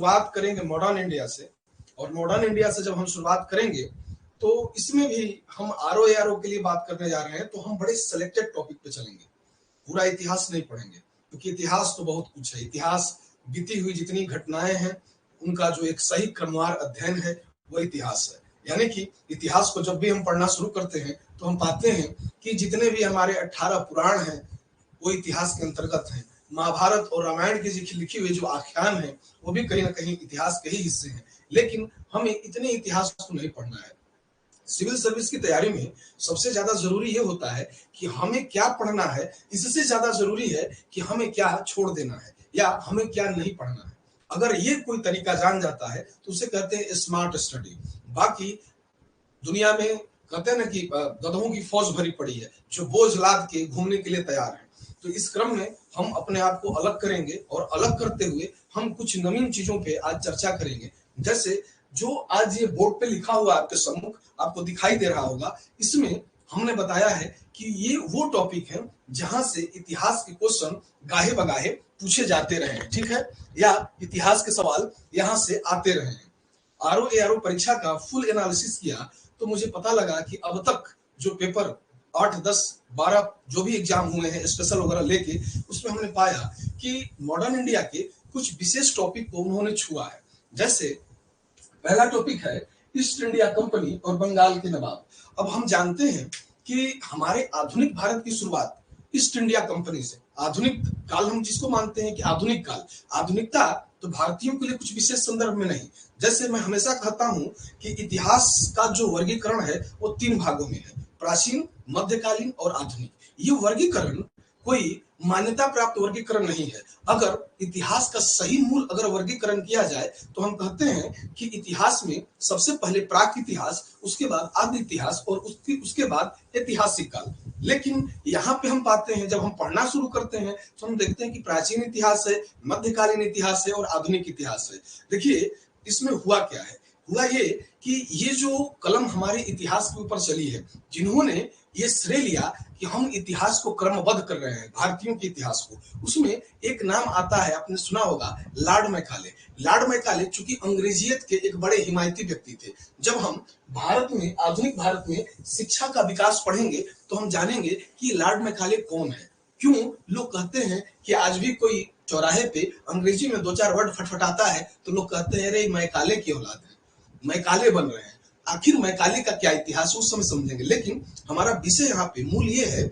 शुरुआत करेंगे modern India से, और मॉडर्न इंडिया से जब हम शुरुआत करेंगे तो इसमें भी हम आरओ एआरओ के लिए बात करने जा रहे हैं, तो हम बड़े सेलेक्टेड टॉपिक पे चलेंगे, पूरा इतिहास नहीं पढ़ेंगे, क्योंकि इतिहास तो बहुत कुछ है। इतिहास बीती हुई जितनी घटनाएं हैं उनका जो एक सही क्रमवार अध्ययन है वो इतिहास है। यानी कि इतिहास को जब भी हम पढ़ना शुरू करते हैं तो हम पाते हैं कि जितने भी हमारे 18 पुराण हैं वो इतिहास के अंतर्गत हैं। महाभारत और रामायण की लिखी हुई जो आख्यान है वो भी कहीं ना कहीं इतिहास के ही हिस्से हैं, लेकिन हमें इतने इतिहास को नहीं पढ़ना है। सिविल सर्विस की तैयारी में सबसे ज्यादा जरूरी ये होता है कि हमें क्या पढ़ना है, इससे ज्यादा जरूरी है कि हमें क्या छोड़ देना है या हमें क्या नहीं पढ़ना है। अगर ये कोई तरीका जान जाता है तो उसे कहते हैं स्मार्ट स्टडी। बाकी दुनिया में कहते हैं ना कि गधों की फौज भरी पड़ी है जो बोझ लाद के घूमने के लिए तैयार है। तो इस क्रम में हम अपने आप को अलग करेंगे, और अलग करते हुए हम कुछ नवीन चीजों पे आज चर्चा करेंगे। जैसे जो आज ये बोर्ड पे लिखा हुआ आपके सम्मुख आपको दिखाई दे रहा होगा, इसमें हमने बताया है कि ये वो टॉपिक है जहां से इतिहास के क्वेश्चन गाहे बगाहे पूछे जाते रहे हैं, ठीक है, या इतिहास के सवाल यहां से आते रहे हैं। आरओ एआरओ परीक्षा का फुल एनालिसिस किया तो मुझे पता लगा कि अब तक जो पेपर 8, 10, 12 जो भी एग्जाम हुए हैं स्पेशल वगैरह लेके, उसमें हमने पाया कि मॉडर्न इंडिया के कुछ विशेष टॉपिक को उन्होंने छुआ है। जैसे पहला टॉपिक है ईस्ट इंडिया कंपनी और बंगाल के नवाब। अब हम जानते हैं कि हमारे आधुनिक भारत की शुरुआत ईस्ट इंडिया कंपनी से, आधुनिक काल हम जिसको मानते हैं कि आधुनिक काल, आधुनिकता तो भारतीयों के लिए कुछ विशेष संदर्भ में नहीं। जैसे मैं हमेशा कहता हूं कि इतिहास का जो वर्गीकरण है वो 3 भागों में है, प्राचीन, मध्यकालीन और आधुनिक। ये वर्गीकरण कोई मान्यता प्राप्त वर्गीकरण नहीं है। अगर इतिहास का सही मूल अगर वर्गीकरण किया जाए तो हम कहते हैं कि इतिहास में सबसे पहले प्राक इतिहास, उसके बाद आदि इतिहास और उसके बाद ऐतिहासिक काल। लेकिन यहाँ पे हम पाते हैं, जब हम पढ़ना शुरू करते हैं तो हम देखते हैं कि प्राचीन इतिहास है, मध्यकालीन इतिहास है और आधुनिक इतिहास है। देखिए इसमें हुआ क्या है, हुआ ये कि ये जो कलम हमारे इतिहास के ऊपर चली है, जिन्होंने ये श्रेय लिया कि हम इतिहास को क्रमबद्ध कर रहे हैं, भारतीयों के इतिहास को, उसमें एक नाम आता है, आपने सुना होगा, लॉर्ड मैकाले। लॉर्ड मैकाले चूंकि अंग्रेजियत के एक बड़े हिमायती व्यक्ति थे। जब हम भारत में, आधुनिक भारत में शिक्षा का विकास पढ़ेंगे तो हम जानेंगे कि लॉर्ड मैकाले कौन है। क्यों लोग कहते हैं कि आज भी कोई चौराहे पे अंग्रेजी में 2-4 वर्ड फटफटाता है तो लोग कहते हैं अरे मैकाले की औलाद है, मैकाले बन रहे हैं। आखिर मैकाले का क्या इतिहास उस समय समझेंगे, लेकिन हमारा विषय यहाँ पे मूल ये है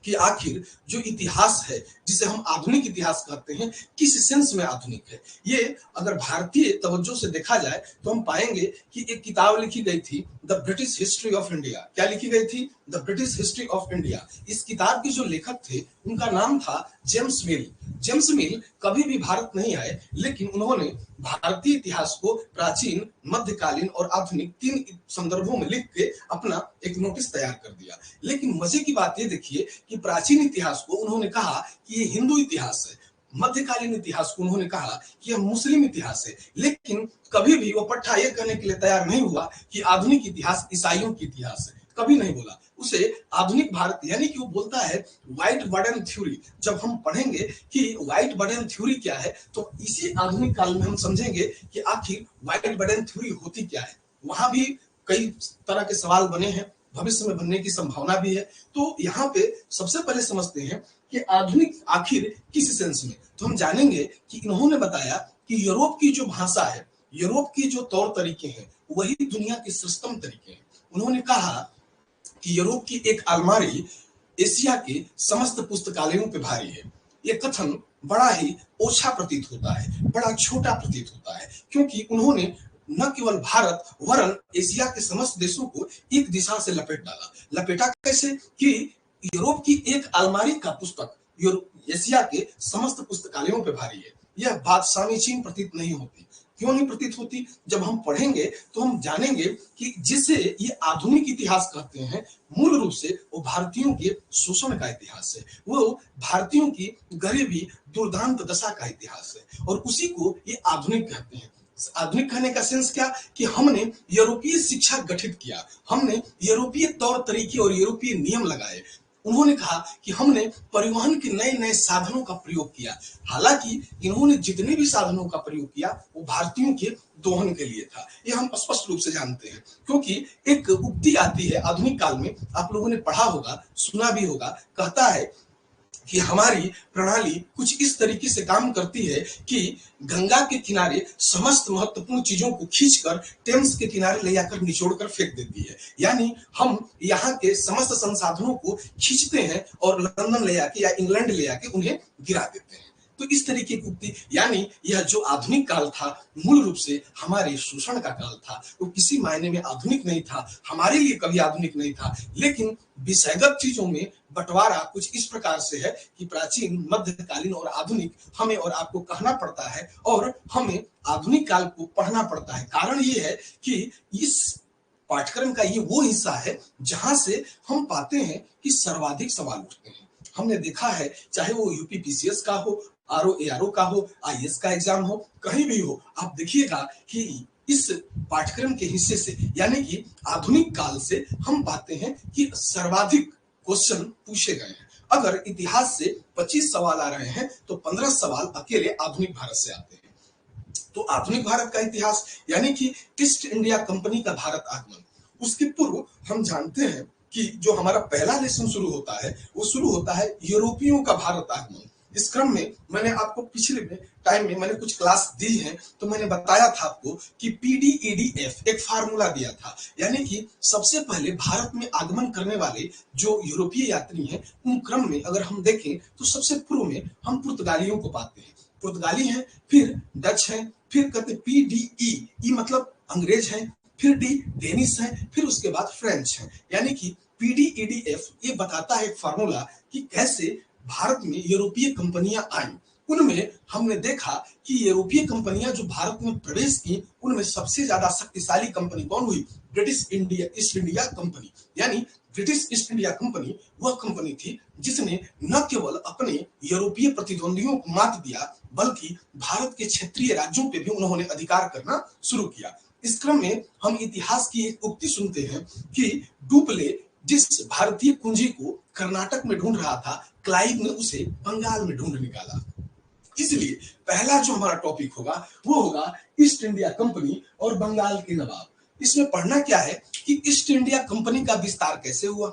कि आखिर जो इतिहास है जिसे हम आधुनिक इतिहास कहते हैं, किस सेंस में आधुनिक है। ये अगर भारतीय तवज्जो से देखा जाए तो हम पाएंगे कि एक किताब लिखी गई थी, the British history of India. क्या लिखी गई थी? The British history of India. इस किताब के जो लेखक थे उनका नाम था जेम्स मिल। जेम्स मिल कभी भी भारत नहीं आए, लेकिन उन्होंने भारतीय इतिहास को प्राचीन, मध्यकालीन और आधुनिक 3 संदर्भों में लिख के अपना एक नोटिस तैयार कर दिया। लेकिन मजे की बात ये देखिए कि प्राचीन इतिहास को उन्होंने कहा कि ये हिंदू इतिहास है, मध्यकालीन इतिहास को उन्होंने कहा कि यह मुस्लिम इतिहास है, लेकिन कभी भी वो पट्टा ये कहने के लिए तैयार नहीं हुआ कि आधुनिक इतिहास ईसाइयों की इतिहास है, कभी नहीं बोला। उसे आधुनिक भारत, यानी कि वो बोलता है व्हाइट बर्डन थ्योरी। जब हम पढ़ेंगे कि व्हाइट बर्डन थ्योरी क्या है तो इसी आधुनिक काल में हम समझेंगे कि आखिर व्हाइट बर्डन थ्योरी होती क्या है। वहां भी कई तरह के सवाल बने हैं, भविष्य में बनने की संभावना भी है। तो यहाँ पे सबसे पहले समझते हैं कि आधुनिक आखिर किस सेंस में, तो हम जानेंगे कि इन्होंने बताया कि यूरोप की जो भाषा है, यूरोप की जो तौर तरीके हैं, वही दुनिया के श्रेष्ठतम तरीके हैं। उन्होंने कहा कि यूरोप की एक अलमारी एशिया के समस्त पुस्तकालयों पे भारी है। ये कथन बड़ा ही ओछा प्रतीत होता है, बड़ा छोटा प्रतीत होता है, क्योंकि उन्होंने न केवल भारत वरन एशिया के समस्त देशों को एक दिशा से लपेट डाला। लपेटा कैसे? कि यूरोप की एक अलमारी का पुस्तक एशिया के समस्त पुस्तकालयों पे भारी है। यह बात समीचीन प्रतीत नहीं होती। क्यों नहीं प्रतीत होती? जब हम पढ़ेंगे तो हम जानेंगे कि जिसे ये आधुनिक इतिहास कहते हैं, मूल रूप से वो भारतीयों के शोषण का इतिहास है, वो भारतीयों की गरीबी, दुर्दांत दशा का इतिहास है, और उसी को ये आधुनिक कहते हैं। आधुनिक कहने का सेंस क्या कि हमने यूरोपीय शिक्षा गठित किया, हमने यूरोपीय तौर तरीके और यूरोपीय नियम लगाए, उन्होंने कहा कि हमने परिवहन के नए नए साधनों का प्रयोग किया। हालांकि इन्होंने जितने भी साधनों का प्रयोग किया वो भारतीयों के दोहन के लिए था, ये हम स्पष्ट रूप से जानते हैं। क्योंकि एक उक्ति आती है आधुनिक काल में, आप लोगों ने पढ़ा होगा, सुना भी होगा, कहता है कि हमारी प्रणाली कुछ इस तरीके से काम करती है कि गंगा के किनारे समस्त महत्वपूर्ण चीजों को खींचकर टेम्स के किनारे ले जाकर निचोड़ कर फेंक देती है। यानी हम यहाँ के समस्त संसाधनों को खींचते हैं और लंदन ले जाके या इंग्लैंड ले जाके उन्हें गिरा देते हैं। तो इस तरीके की उक्ति, यानी यह जो आधुनिक काल था मूल रूप से हमारे शोषण का काल था। वो किसी मायने में आधुनिक नहीं था, हमारे लिए कभी आधुनिक नहीं था, लेकिन विषयगत चीजों में बंटवारा कुछ इस प्रकार से है कि प्राचीन, मध्यकालीन और आधुनिक हमें और आपको कहना पड़ता है, और हमें आधुनिक काल को पढ़ना पड़ता है। कारण ये है कि इस पाठ्यक्रम का ये वो हिस्सा है जहां से हम पाते हैं कि सर्वाधिक सवाल उठते हैं। हमने देखा है, चाहे वो यूपीपीसीएस का हो, आरओ का हो, आईएएस का एग्जाम हो, कहीं भी हो, आप देखिएगा कि इस पाठ्यक्रम के हिस्से से, यानी कि आधुनिक काल से, हम पाते हैं कि सर्वाधिक क्वेश्चन पूछे गए हैं। अगर इतिहास से 25 सवाल आ रहे हैं तो 15 सवाल अकेले आधुनिक भारत से आते हैं। तो आधुनिक भारत का इतिहास, यानी कि ईस्ट इंडिया कंपनी का भारत आगमन, उसके पूर्व हम जानते हैं कि जो हमारा पहला लेसन शुरू होता है वो शुरू होता है यूरोपियों का भारत आगमन। इस क्रम में मैंने आपको पिछले टाइम में मैंने कुछ क्लास दी है, तो मैंने बताया था आपको कि पीडीईडीएफ एक फार्मूला दिया था, यानी कि सबसे पहले भारत में आगमन करने वाले जो यूरोपीय यात्री हैं उन क्रम में अगर हम देखें तो सबसे पूर्व में हम पुर्तगालियों को पाते हैं। पुर्तगाली हैं, फिर डच हैं, फिर कहते पीडीई मतलब अंग्रेज हैं, फिर डी डेनिश है, फिर उसके बाद फ्रेंच है। यानी कि पीडीईडीएफ ये बताता है एक फार्मूला कि कैसे भारत में यूरोपीय कंपनियां आई। उनमें हमने देखा कि यूरोपीय कंपनियां जो भारत में प्रवेश की, उनमें सबसे ज्यादा शक्तिशाली कंपनी कौन हुई? British India east India company. यानी ब्रिटिश ईस्ट इंडिया कंपनी वह कंपनी थी जिसने न केवल अपने यूरोपीय प्रतिद्वंदियों को मात दिया, बल्कि भारत के क्षेत्रीय राज्यों पे भी उन्होंने अधिकार करना शुरू किया। इस क्रम में हम इतिहास की एक उक्ति सुनते हैं कि डुप्ले जिस भारतीय कुंजी को कर्नाटक में ढूंढ रहा था, क्लाइव ने उसे बंगाल में ढूंढ निकाला। इसलिए पहला जो हमारा टॉपिक होगा वो होगा ईस्ट इंडिया कंपनी और बंगाल के नवाब। इसमें पढ़ना क्या है कि ईस्ट इंडिया कंपनी का विस्तार कैसे हुआ,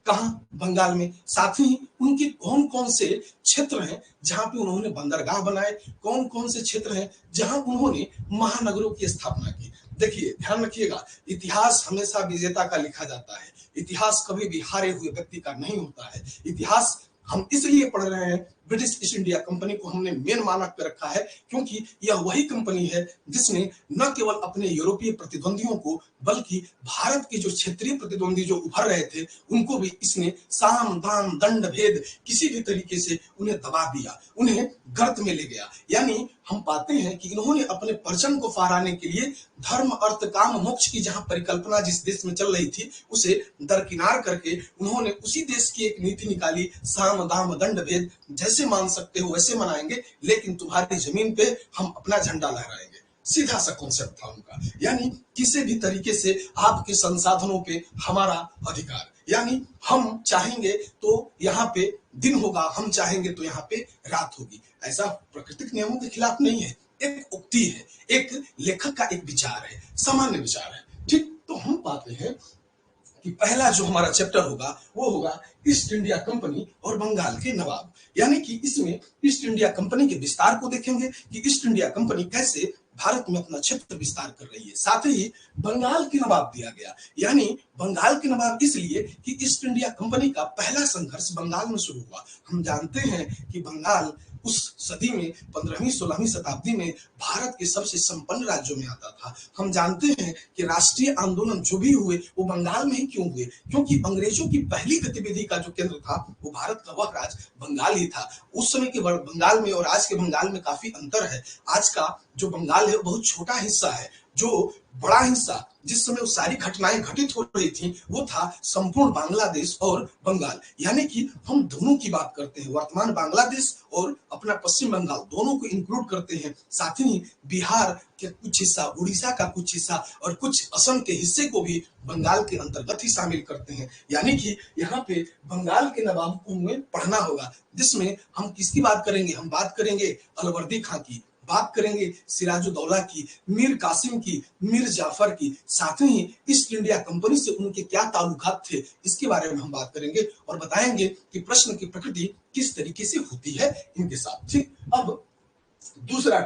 कहां? बंगाल में। साथ ही उनके कौन कौन से क्षेत्र हैं जहां पे उन्होंने बंदरगाह बनाए, कौन कौन से क्षेत्र हैं जहां उन्होंने महानगरों की स्थापना की। देखिए, ध्यान रखिएगा, इतिहास हमेशा विजेता का लिखा जाता है, इतिहास कभी भी हारे हुए व्यक्ति का नहीं होता है। इतिहास हम इसलिए पढ़ रहे हैं, ब्रिटिश ईस्ट इंडिया कंपनी को हमने मेन मानक पे रखा है क्योंकि यह वही कंपनी है जिसने न केवल अपने यूरोपीय प्रतिद्वंदियों को, बल्कि भारत के जो क्षेत्रीय प्रतिद्वंदी जो उभर रहे थे उनको भी इसने साम दाम दंड भेद किसी भी तरीके से उन्हें दबा दिया, उन्हें गर्त में ले गया। यानी हम पाते हैं कि इन्होंने अपने परचम को फहराने के लिए धर्म अर्थ काम मोक्ष की जहां परिकल्पना जिस देश में चल रही थी उसे दरकिनार करके उन्होंने उसी देश की एक नीति निकाली, साम दाम दंड भेद, जैसे मान सकते हो वैसे मनाएंगे, लेकिन तुम्हारी जमीन पे हम अपना झंडा लहराएंगे। सीधा सा कॉन्सेप्ट था उनका। यानी किसी भी तरीके से आपके संसाधनों पे हमारा अधिकार, यानी हम चाहेंगे तो यहाँ पे दिन होगा, हम चाहेंगे तो यहाँ पे रात होगी। ऐसा प्राकृतिक नियमों के खिलाफ नहीं है, एक उक्ति है, एक लेखक का एक विचार है, सामान्य विचार है। ठीक, तो हम पाते हैं कि पहला जो हमारा चैप्टर होगा वो होगा ईस्ट इंडिया कंपनी और बंगाल के नवाब। यानी कि इसमें ईस्ट इंडिया कंपनी के विस्तार को देखेंगे कि ईस्ट इंडिया कंपनी कैसे भारत में अपना क्षेत्र विस्तार कर रही है। साथ ही बंगाल के नवाब दिया गया, यानी बंगाल के नवाब इसलिए कि ईस्ट इंडिया कंपनी का पहला संघर्ष बंगाल में शुरू हुआ। हम जानते हैं कि बंगाल उस सदी में 15वीं 16वीं शताब्दी में भारत के सबसे संपन्न राज्यों में आता था। हम जानते हैं कि राष्ट्रीय आंदोलन जो भी हुए वो बंगाल में ही क्यों हुए, क्योंकि अंग्रेजों की पहली गतिविधि का जो केंद्र था वो भारत का वह राज्य बंगाल ही था। उस समय के बंगाल में और आज के बंगाल में काफी अंतर है। आज का जो बंगाल है वो बहुत छोटा हिस्सा है, जो बड़ा हिस्सा जिस समय वो सारी घटनाएं घटित हो रही थी, वो था संपूर्ण बांग्लादेश और बंगाल। यानी कि हम दोनों की बात करते हैं, वर्तमान बांग्लादेश और अपना पश्चिम बंगाल दोनों को इंक्लूड करते हैं। साथ ही बिहार के कुछ हिस्सा, उड़ीसा का कुछ हिस्सा और कुछ असम के हिस्से को भी बंगाल के अंतर्गत ही शामिल करते हैं। यानी कि यहाँ पे बंगाल के नवाब को हमें पढ़ना होगा, जिसमें हम किसकी बात करेंगे? हम बात करेंगे अलवर्दी खां की, बात करेंगे सिराजुद्दौला की, मीर कासिम की, मीर जाफर की, साथ ही ईस्ट इंडिया कंपनी से उनके क्या ताल्लुकात थे, इसके बारे में हम बात करेंगे और बताएंगे कि प्रश्न की प्रकृति किस तरीके से होती है इनके साथ। ठीक, अब दूसरा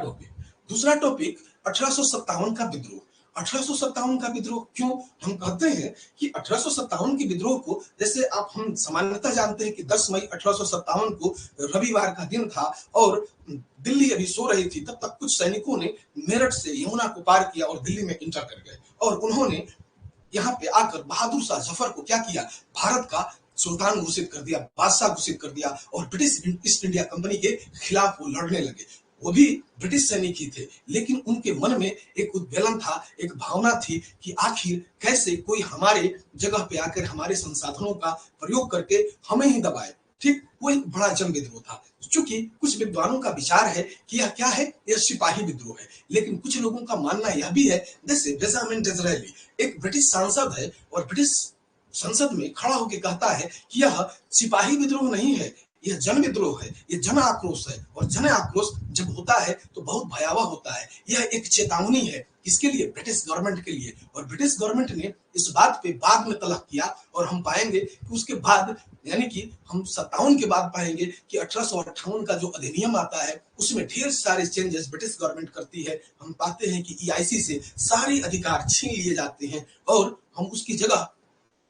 टॉपिक 1857 का विद्रोह। 1857 का विद्रोह क्यों हम कहते हैं कि 1857 के विद्रोह को, जैसे आप हम सामान्यतः जानते हैं कि 10 मई 1857 को रविवार का दिन था और दिल्ली अभी सो रही थी, तब तक कुछ सैनिकों ने मेरठ से यमुना को पार किया और दिल्ली में इंटर कर गए और उन्होंने यहाँ पे आकर बहादुर शाह जफर को क्या किया? भारत का सुल्तान घोषित कर दिया, बादशाह घोषित कर दिया और ब्रिटिश ईस्ट इंडिया कंपनी के खिलाफ वो लड़ने लगे। वो भी ब्रिटिश सैनिक ही थे, लेकिन उनके मन में एक उद्वेलन था, एक भावना थी कि आखिर कैसे कोई हमारे जगह पे आकर हमारे संसाधनों का प्रयोग करके हमें ही दबाए। ठीक, वो एक बड़ा जन विद्रोह था। चूंकि कुछ विद्वानों का विचार है कि यह क्या है, यह सिपाही विद्रोह है, लेकिन कुछ लोगों का मानना यह भी है, जैसे बेंजामिन डिज़रायली एक ब्रिटिश सांसद है और ब्रिटिश संसद में खड़ा होकर कहता है कि यह सिपाही विद्रोह नहीं है, यह जन विद्रोह है, यह जन आक्रोश है और जन आक्रोश जब होता है तो बहुत भयावह होता है। यह एक चेतावनी है, किसके लिए? ब्रिटिश गवर्नमेंट के लिए। और ब्रिटिश गवर्नमेंट ने इस बात पे बाद में तलब किया और हम पाएंगे कि उसके बाद, यानी कि हम 57 के बाद पाएंगे कि 1858 का जो अधिनियम आता है उसमें ढेर सारे चेंजेस ब्रिटिश गवर्नमेंट करती है। हम पाते हैं कि EIC से सारे अधिकार छीन लिए जाते हैं और हम उसकी जगह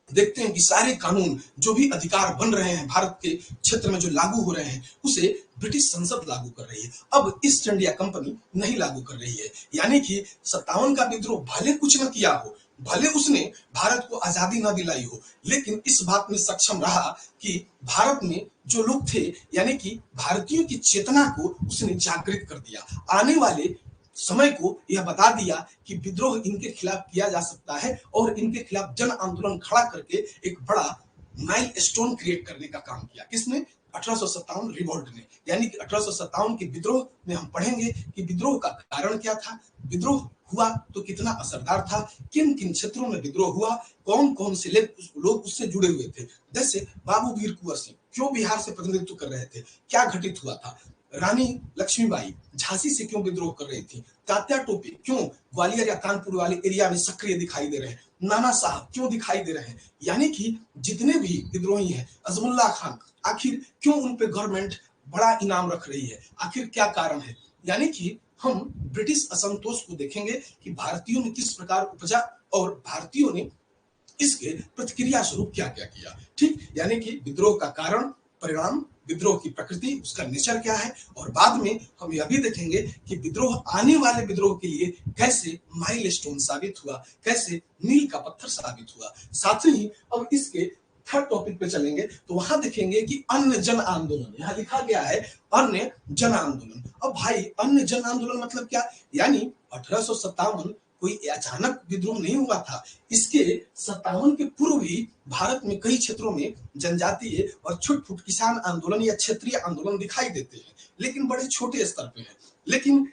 देखते हैं कि सारे कानून जो भी अधिकार बन रहे हैं भारत के क्षेत्र में जो लागू हो रहे हैं उसे ब्रिटिश संसद लागू कर रही है। अब ईस्ट इंडिया कंपनी नहीं लागू कर रही है। यानी कि 57 का विद्रोह भले कुछ न किया हो, भले उसने भारत को आजादी न दिलाई हो, लेकिन इस बात में सक्षम रहा कि भारत में जो लोग थे, यानी कि भारतीयों की चेतना को उसने जागृत कर दिया। आने वाले समय को यह बता दिया कि विद्रोह इनके खिलाफ किया जा सकता है और इनके खिलाफ जन आंदोलन खड़ा करके एक बड़ा माइलस्टोन क्रिएट करने का काम किया। किसने? 1857 रिवोल्ट ने। यानी कि 1857 के विद्रोह में हम पढ़ेंगे कि विद्रोह का कारण क्या था, विद्रोह हुआ तो कितना असरदार था, किन किन क्षेत्रों में विद्रोह हुआ, कौन कौन से लोग उससे जुड़े हुए थे। जैसे बाबू वीर कुंवर सिंह क्यों बिहार से प्रतिनिधित्व कर रहे थे, क्या घटित हुआ था? रानी लक्ष्मीबाई झांसी से क्यों विद्रोह कर रही थी? तात्या टोपे क्यों ग्वालियर या कानपुर वाले एरिया में सक्रिय दिखाई दे रहे हैं? नाना साहब क्यों दिखाई दे रहे हैं? यानी कि जितने भी विद्रोही हैं, अजमुल्ला खान, आखिर क्यों उन पे गवर्नमेंट बड़ा इनाम रख रही है, आखिर क्या कारण है? यानी कि हम ब्रिटिश असंतोष को देखेंगे कि भारतीयों में किस प्रकार उपजा और भारतीयों ने इसके प्रतिक्रिया स्वरूप क्या क्या किया। ठीक, यानी कि विद्रोह का कारण, परिणाम, विद्रोह की प्रकृति, उसका नेचर क्या है, और बाद में हम यह भी देखेंगे कि विद्रोह आने वाले विद्रोह के लिए कैसे माइलस्टोन साबित हुआ, कैसे मील का पत्थर साबित हुआ। साथ ही अब इसके थर्ड टॉपिक पे चलेंगे तो वहां देखेंगे कि अन्य जन आंदोलन, यहाँ लिखा गया है अन्य जन आंदोलन। अब भाई अन्य जन आंदोलन मतलब क्या? यानी 1857 कोई अचानक विद्रोह नहीं हुआ था। इसके 57 के पूर्व भी भारत में कई क्षेत्रों में जनजातीय और छुट-फुट किसान आंदोलन या क्षेत्रीय आंदोलन दिखाई देते हैं, लेकिन बड़े छोटे स्तर पे है। लेकिन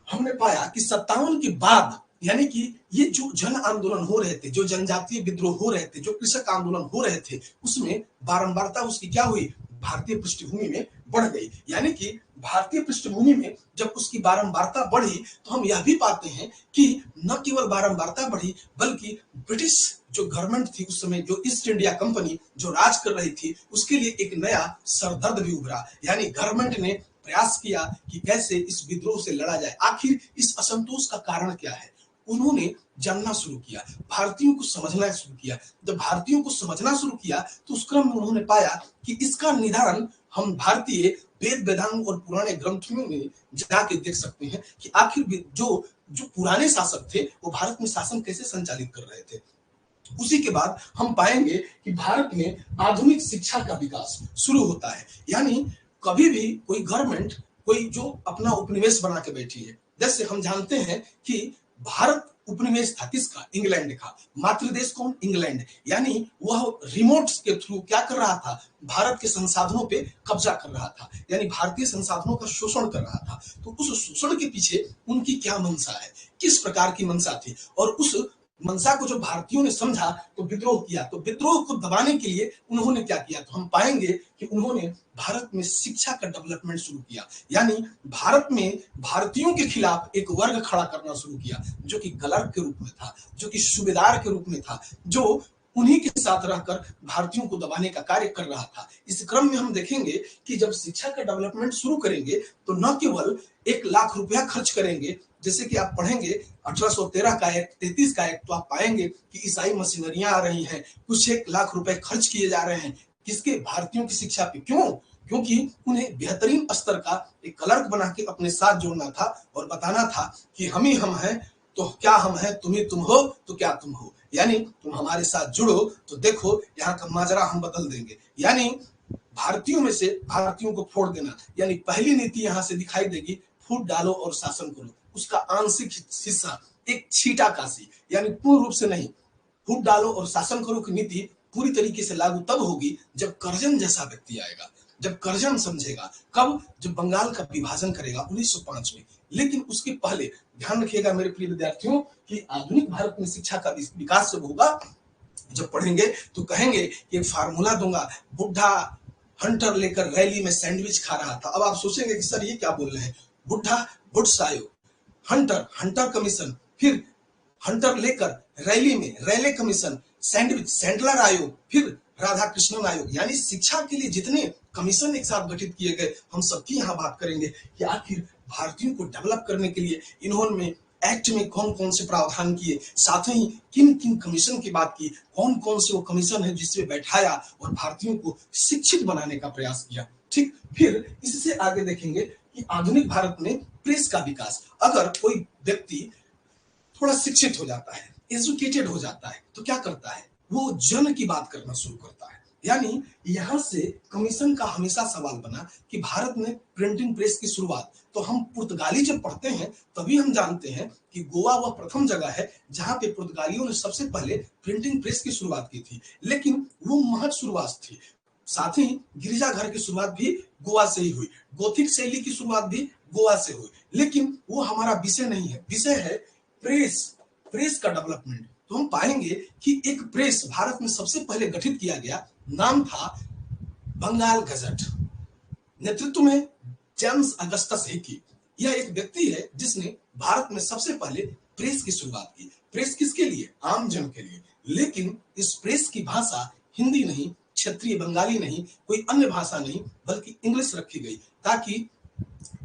हमने पाया कि 57 के बाद, यानी कि ये जो जन आंदोलन हो रहे थे, जो जनजातीय विद्रोह हो रहे थे, जो कृषक आंदोलन हो रहे थे, उसमें बारंबारता उसकी क्या हुई? भारतीय पृष्ठभूमि में बढ़ गई। यानी कि भारतीय पृष्ठभूमि में जब उसकी बारंबारता बढ़ी तो हम यह भी पाते हैं कि न केवल बारंबारता बढ़ी, बल्कि ब्रिटिश जो गवर्नमेंट थी उस समय, जो ईस्ट इंडिया कंपनी जो राज कर रही थी, उसके लिए एक नया सरदर्द भी उभरा। यानी गवर्नमेंट ने प्रयास किया कि कैसे इस विद्रोह से लड़ा जाए, आखिर इस असंतोष का कारण क्या है। उन्होंने जानना शुरू किया, भारतीयों को समझना शुरू किया। जब भारतीयों को समझना शुरू किया तो उस क्रम में उन्होंने पाया कि इसका निदान हम भारतीय वेद वेदांग और पुराने ग्रंथों में जाके देख सकते हैं कि आखिर जो जो पुराने शासक थे वो भारत में शासन कैसे संचालित कर रहे थे। उसी के बाद हम पाएंगे कि भारत में आधुनिक शिक्षा का विकास शुरू होता है। यानी कभी भी कोई गवर्नमेंट कोई जो अपना उपनिवेश बना के बैठी है, जैसे हम जानते हैं कि भारत उपनिवेश था किसका? इंग्लैंड का। मातृ देश कौन? इंग्लैंड। यानी वह रिमोट के थ्रू क्या कर रहा था? भारत के संसाधनों पे कब्जा कर रहा था, यानी भारतीय संसाधनों का शोषण कर रहा था। तो उस शोषण के पीछे उनकी क्या मंशा है, किस प्रकार की मंशा थी, और उस मंशा को जो भारतीयों ने समझा तो विद्रोह किया। तो विद्रोह को दबाने के लिए उन्होंने क्या किया? तो हम पाएंगे कि उन्होंने भारत में शिक्षा का डेवलपमेंट शुरू किया, यानी भारत में भारतीयों के खिलाफ एक वर्ग खड़ा करना शुरू किया, जो कि क्लर्क के रूप में था, जो कि सूबेदार के रूप में था, जो उन्हीं के साथ रहकर भारतीयों को दबाने का कार्य कर रहा था। इस क्रम में हम देखेंगे कि जब शिक्षा का डेवलपमेंट शुरू करेंगे तो न केवल 1 लाख रुपया खर्च करेंगे, जैसे कि आप पढ़ेंगे 1813 का एक्ट, 33 का एक्ट, तो आप पाएंगे कि ईसाई मशीनरियां आ रही हैं, कुछ 1 लाख रुपए खर्च किए जा रहे हैं किसके? भारतीयों की शिक्षा पे। क्यों? क्योंकि उन्हें बेहतरीन स्तर का एक क्लर्क बना के अपने साथ जोड़ना था और बताना था कि हम ही हम हैं तो क्या हम हैं, तुम ही तुम हो तो क्या तुम हो, यानी तुम हमारे साथ जुड़ो तो देखो यहाँ का माजरा हम बदल देंगे। यानी भारतीयों में से भारतीयों को फोड़ देना, यानी पहली नीति यहां से दिखाई देगी, फूट डालो और शासन करो। उसका आंशिक हिस्सा एक छीटा काशी, यानी पूर्ण रूप से नहीं। फूट डालो और शासन करो की नीति पूरी तरीके से लागू तब होगी जब कर्जन जैसा व्यक्ति आएगा, जब कर्जन समझेगा। कब? जब बंगाल का विभाजन करेगा 1905 में। लेकिन उसके पहले ध्यान रखिएगा मेरे प्रिय विद्यार्थियों कि आधुनिक भारत में शिक्षा का विकास जब होगा, जब पढ़ेंगे तो कहेंगे कि एक फार्मूला दूंगा, बुढ़ा हंटर लेकर रैली में सैंडविच खा रहा था। अब आप सोचेंगे कि सर ये क्या बोल रहे हैं? बुढ़ा बुड्स आयोग, हंटर हंटर कमीशन, फिर हंटर लेकर रैली में रैले कमीशन, सैंडविच सैंडलर आयोग, फिर राधा कृष्णन आयोग, यानी शिक्षा के लिए जितने कमीशन एक साथ गठित किए गए, हम सबकी यहाँ बात करेंगे कि आखिर भारतीयों को डेवलप करने के लिए इन्होंने एक्ट में कौन कौन से प्रावधान किए, साथ ही किन किन कमीशन की बात की, कौन कौन से वो कमीशन है जिसमें बैठाया और भारतीयों को शिक्षित बनाने का प्रयास किया। ठीक, फिर इससे आगे देखेंगे कि आधुनिक भारत में प्रेस का विकास। अगर कोई व्यक्ति थोड़ा शिक्षित हो जाता है, एजुकेटेड हो जाता है, तो क्या करता है? वो जन की बात करना शुरू करता है। यानी यहां से कमीशन का हमेशा सवाल बना कि भारत में प्रिंटिंग प्रेस की शुरुआत, तो हम पुर्तगाली जब पढ़ते हैं तभी हम जानते हैं कि गोवा वह प्रथम जगह है जहां पे पुर्तगालियों ने सबसे पहले प्रिंटिंग प्रेस की शुरुआत की थी। लेकिन वो महज शुरुआत थी, साथ ही गिरजाघर की शुरुआत भी गोवा से ही हुई, गोथिक शैली की शुरुआत भी गोवा से हुई। लेकिन वो हमारा विषय नहीं है, विषय है प्रेस, प्रेस का डेवलपमेंट। तो हम पाएंगे कि एक प्रेस भारत में सबसे पहले गठित किया गया, नाम था बंगाल गजट, नेतृत्व में जेम्स अगस्टस हिकी। यह एक व्यक्ति है जिसने भारत में सबसे पहले प्रेस की शुरुआत की। प्रेस किसके लिए? आम जन के लिए। लेकिन इस प्रेस की भाषा हिंदी नहीं, क्षेत्रीय बंगाली नहीं, कोई अन्य भाषा नहीं, बल्कि इंग्लिश रखी गई ताकि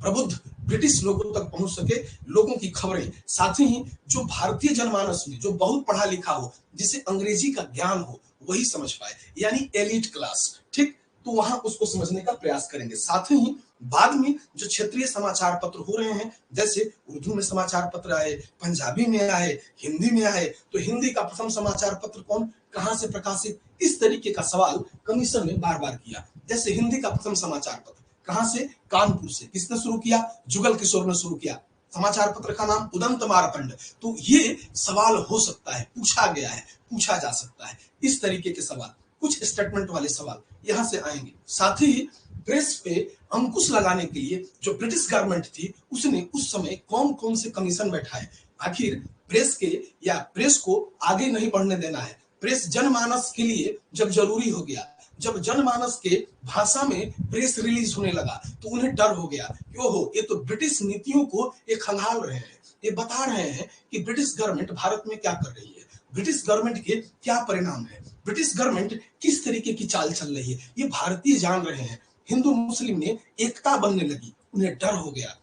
प्रबुद्ध ब्रिटिश लोगों तक पहुंच सके लोगों की खबरें, साथ ही जो भारतीय जनमानस में जो बहुत पढ़ा लिखा हो, जिसे अंग्रेजी का ज्ञान हो, वही समझ पाए, यानी एलिट क्लास। ठीक, तो वहां उसको समझने का प्रयास करेंगे। साथ ही बाद में जो क्षेत्रीय समाचार पत्र हो रहे हैं, जैसे उर्दू में समाचार पत्र आए, पंजाबी में आए, हिंदी में आए, तो हिंदी का प्रथम समाचार पत्र कौन, कहां से प्रकाशित, इस तरीके का सवाल कमीशन ने बार बार किया। जैसे हिंदी का प्रथम समाचार पत्र कहां से? कानपुर से। किसने शुरू किया? जुगल किशोर ने शुरू किया। समाचार पत्र का नाम उदंत मार्तंड। तो ये सवाल हो सकता है, पूछा गया है, पूछा जा सकता है, इस तरीके के सवाल, कुछ स्टेटमेंट वाले सवाल यहां से आएंगे। साथ ही प्रेस पे अंकुश लगाने के लिए जो ब्रिटिश गवर्नमेंट थी, उसने उस समय कौन कौन से कमीशन बैठाए। आखिर प्रेस के या प्रेस को आगे नहीं बढ़ने देना है। प्रेस जनमानस के लिए जब जरूरी हो गया, जब जनमानस के भाषा में प्रेस रिलीज होने लगा, तो उन्हें डर हो गया कि ओहो, ये तो ब्रिटिश नीतियों को ये खंगाल रहे हैं, ये बता रहे हैं कि ब्रिटिश गवर्नमेंट भारत में क्या कर रही है, ब्रिटिश गवर्नमेंट के क्या परिणाम है, ब्रिटिश गवर्नमेंट किस तरीके की चाल चल रही है, ये भारतीय जान रहे हैं। हिंदू मुस्लिम में एकता बनने लगी, उन्हें डर हो गया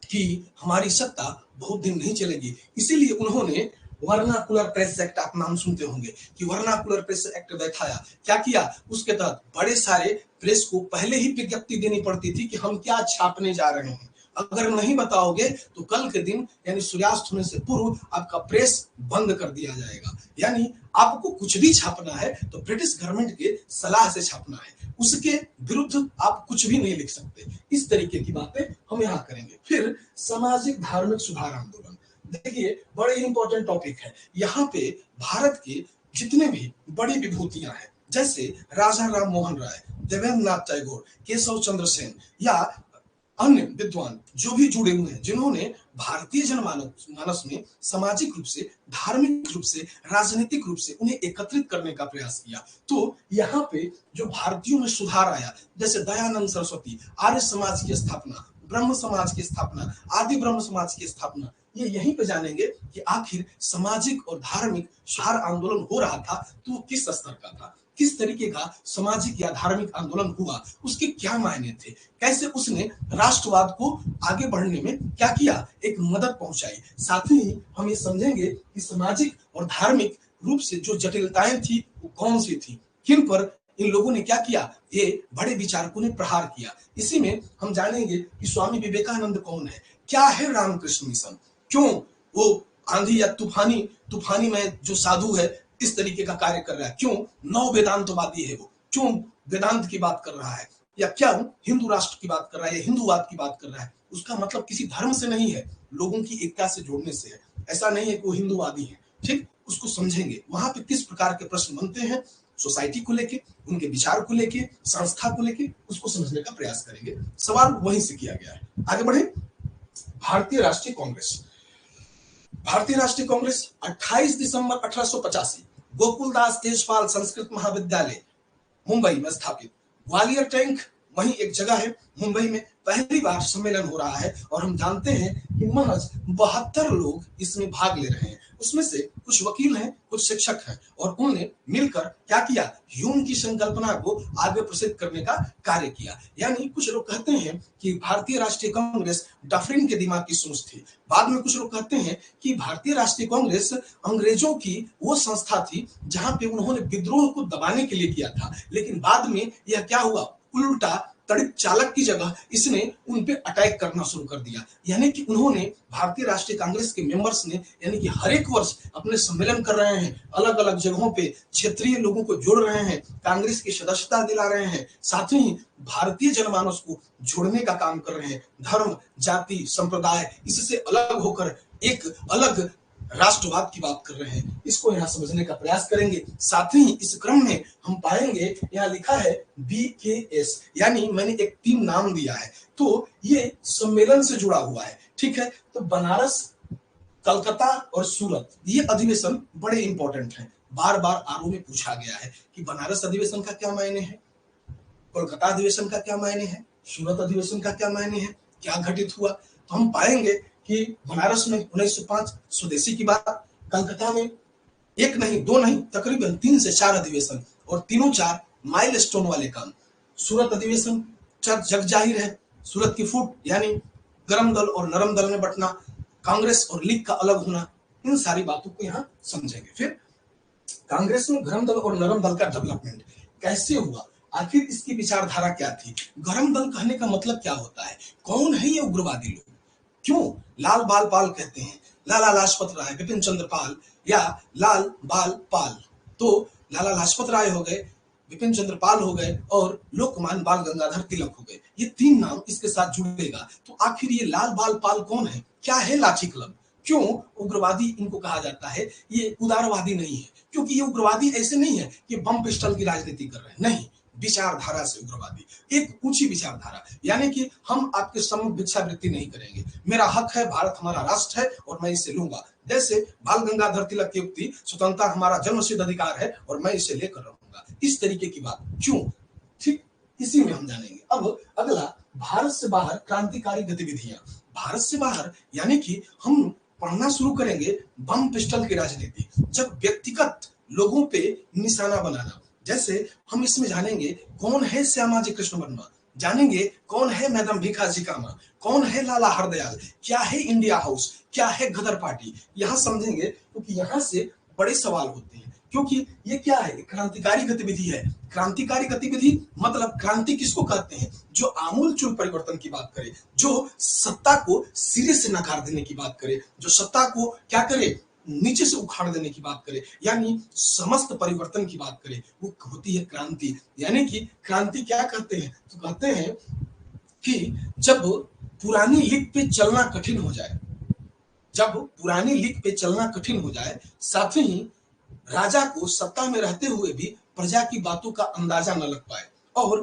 कि हमारी सत्ता बहुत दिन नहीं चलेगी। इसीलिए उन्होंने वर्नाकुलर प्रेस एक्ट, आप नाम सुनते होंगे कि वर्नाकुलर प्रेस एक्ट बैठाया। क्या किया? उसके तहत बड़े सारे प्रेस को पहले ही विज्ञप्ति देनी पड़ती थी कि हम क्या छापने जा रहे हैं, अगर नहीं बताओगे तो कल के दिन यानी सूर्यास्त होने से पूर्व आपका प्रेस बंद कर दिया जाएगा। यानी आपको कुछ भी छापना है तो ब्रिटिश गवर्नमेंट के सलाह से छापना है, उसके विरुद्ध आप कुछ भी नहीं लिख सकते। इस तरीके की बातें हम यहाँ करेंगे। फिर सामाजिक धार्मिक सुधार आंदोलन, देखिए बड़े इंपॉर्टेंट टॉपिक है। यहाँ पे भारत के जितने भी बड़ी विभूतियां हैं, जैसे राजा राम मोहन राय, देवेंद्र नाथ टैगोर, केशव चंद्र सेन या अन्य विद्वान जो भी जुड़े हुए हैं, जिन्होंने भारतीय जनमानस मानस में सामाजिक रूप से, धार्मिक रूप से, राजनीतिक रूप से उन्हें एकत्रित करने का प्रयास किया, तो यहाँ पे जो भारतीयों में सुधार आया, जैसे दयानंद सरस्वती, आर्य समाज की स्थापना, ब्रह्म समाज की स्थापना, आदि ब्रह्म समाज की स्थापना, ये यहीं पे जानेंगे कि आखिर सामाजिक और धार्मिक सुधार आंदोलन हो रहा था तो वो किस स्तर का था, किस तरीके का सामाजिक या धार्मिक आंदोलन हुआ, उसके क्या मायने थे, कैसे उसने राष्ट्रवाद को आगे बढ़ने में क्या किया, एक मदद पहुंचाई। साथ ही हम ये समझेंगे कि सामाजिक और धार्मिक रूप से जो जटिलताएं थी वो कौन सी थी, किन पर इन लोगों ने क्या किया, ये बड़े विचारकों ने प्रहार किया। इसी में हम जानेंगे कि स्वामी विवेकानंद कौन है, क्या है रामकृष्ण मिशन, क्यों वो आंधी या तूफानी में जो साधु है इस तरीके का कार्य कर रहा है, क्यों नव वेदांतवादी है वो, क्यों वेदांत की बात कर रहा है, या क्या हिंदू राष्ट्र की बात कर रहा है या हिंदूवाद की बात कर रहा है। उसका मतलब किसी धर्म से नहीं है, लोगों की एकता से जोड़ने से है। ऐसा नहीं है कि वो हिंदूवादी है, ठीक, उसको समझेंगे वहां पे किस प्रकार के प्रश्न बनते हैं सोसाइटी को लेके, उनके विचार को लेके, संस्था को लेके, उसको समझने का प्रयास करेंगे। सवाल वहीं से किया गया है। आगे बढ़े। भारतीय राष्ट्रीय कांग्रेस, भारतीय राष्ट्रीय कांग्रेस 28 दिसंबर 1885 गोकुलदास तेजपाल संस्कृत महाविद्यालय मुंबई में स्थापित। ग्वालियर टैंक वही एक जगह है मुंबई में, पहली बार सम्मेलन हो रहा है और हम जानते हैं कि महज 72 लोग इसमें भाग ले रहे हैं। उसमें से कुछ वकील हैं, कुछ शिक्षक हैं, और उन्होंने मिलकर क्या किया, ह्यूम की संकल्पना को आगे प्रसिद्ध करने का कार्य किया। यानी कुछ लोग कहते हैं कि भारतीय राष्ट्रीय कांग्रेस डफरिन के दिमाग की सोच थी। बाद में कुछ लोग कहते हैं कि भारतीय राष्ट्रीय कांग्रेस अंग्रेजों की वो संस्था थी जहां पे उन्होंने विद्रोह को दबाने के लिए किया था, लेकिन बाद में यह क्या हुआ, उल्टा तड़ित चालक की जगह इसने उन पे अटैक करना शुरू कर दिया। यानी कि उन्होंने, भारतीय राष्ट्रीय कांग्रेस के मेंबर्स ने, यानी कि हर एक वर्ष अपने सम्मेलन कर रहे हैं, अलग अलग जगहों पे क्षेत्रीय लोगों को जोड़ रहे हैं, कांग्रेस की सदस्यता दिला रहे हैं, साथ ही भारतीय जनमानस को जोड़ने का काम कर रहे हैं। धर्म, जाति, संप्रदाय, इससे अलग होकर एक अलग राष्ट्रवाद की बात कर रहे हैं, इसको यहाँ समझने का प्रयास करेंगे। साथ ही इस क्रम में हम पाएंगे यहाँ लिखा है BKS, यानी मैंने एक 3 नाम दिया है, तो ये सम्मेलन से जुड़ा हुआ है, ठीक है। तो बनारस, कलकत्ता और सूरत, ये अधिवेशन बड़े इंपॉर्टेंट हैं। बार बार आरओ में पूछा गया है कि बनारस अधिवेशन का क्या मायने है, कोलकाता अधिवेशन का क्या मायने है, सूरत अधिवेशन का क्या मायने है, क्या घटित हुआ। तो हम पाएंगे कि बनारस में 1905 स्वदेशी की बात, कलकत्ता में एक नहीं, 2 नहीं, तकरीबन 3 से 4 अधिवेशन, और तीनों 4 माइलस्टोन वाले काम। सूरत अधिवेशन जग जाहिर है, सूरत की फूट यानी गरम दल और नरम दल में बंटना, कांग्रेस और लीग का अलग होना, इन सारी बातों को यहाँ समझेंगे। फिर कांग्रेस में गरम दल और नरम दल का डेवलपमेंट कैसे हुआ, आखिर इसकी विचारधारा क्या थी, गरम दल कहने का मतलब क्या होता है, कौन है ये उग्रवादी लोग, क्यों लाल बाल पाल कहते हैं, लाला लाजपत राय, विपिन चंद्र पाल या लाल बाल पाल। तो लाला लाजपत राय हो गए, विपिन चंद्र पाल हो गए और लोकमान्य बाल गंगाधर तिलक हो गए, ये 3 नाम इसके साथ जुड़ेगा। तो आखिर ये लाल बाल पाल कौन है, क्या है लाठी क्लब, क्यों उग्रवादी इनको कहा जाता है। ये उदारवादी नहीं है, क्योंकि ये उग्रवादी ऐसे नहीं है कि बम पिस्टल की राजनीति कर रहे हैं, नहीं, विचारधारा से उग्रवादी, एक ऊंची विचारधारा। यानी कि हम आपके सम्मुख भिक्षावृत्ति नहीं करेंगे, मेरा हक है, भारत हमारा राष्ट्र है और मैं इसे लूंगा। जैसे बाल गंगाधर तिलक की उक्ति, स्वतंत्रता हमारा जन्मसिद्ध अधिकार है और मैं इसे लेकर रहूंगा, इस तरीके की बात, क्यों, ठीक, इसी में हम जानेंगे। अब अगला, भारत से बाहर क्रांतिकारी गतिविधियां। भारत से बाहर यानी कि हम पढ़ना शुरू करेंगे बम पिस्टल की राजनीति, जब व्यक्तिगत लोगों पे निशाना बनाना। जैसे हम इसमें जानेंगे कौन है श्यामाजी कृष्ण वर्मा, जानेंगे कौन है मैडम भीखाजी कामा, कौन है लाला हरदयाल, क्या है इंडिया हाउस, क्या है गदर पार्टी, यहाँ समझेंगे, क्योंकि यहाँ से बड़े सवाल होते हैं। क्योंकि ये क्या है, क्रांतिकारी गतिविधि है। क्रांतिकारी गतिविधि मतलब क्रांति किसको कहते हैं, जो आमूलचूल परिवर्तन की बात करे, जो सत्ता को सिरे से नकार देने की बात करे, जो सत्ता को क्या करे, नीचे से उखाड़ देने की बात करे, यानी समस्त परिवर्तन की बात करे, वो होती है क्रांति। यानी कि क्रांति क्या कहते हैं, तो कहते हैं कि जब पुरानी लीक पे चलना कठिन हो जाए, जब पुरानी लीक पे चलना कठिन हो जाए, साथ ही राजा को सत्ता में रहते हुए भी प्रजा की बातों का अंदाजा न लग पाए और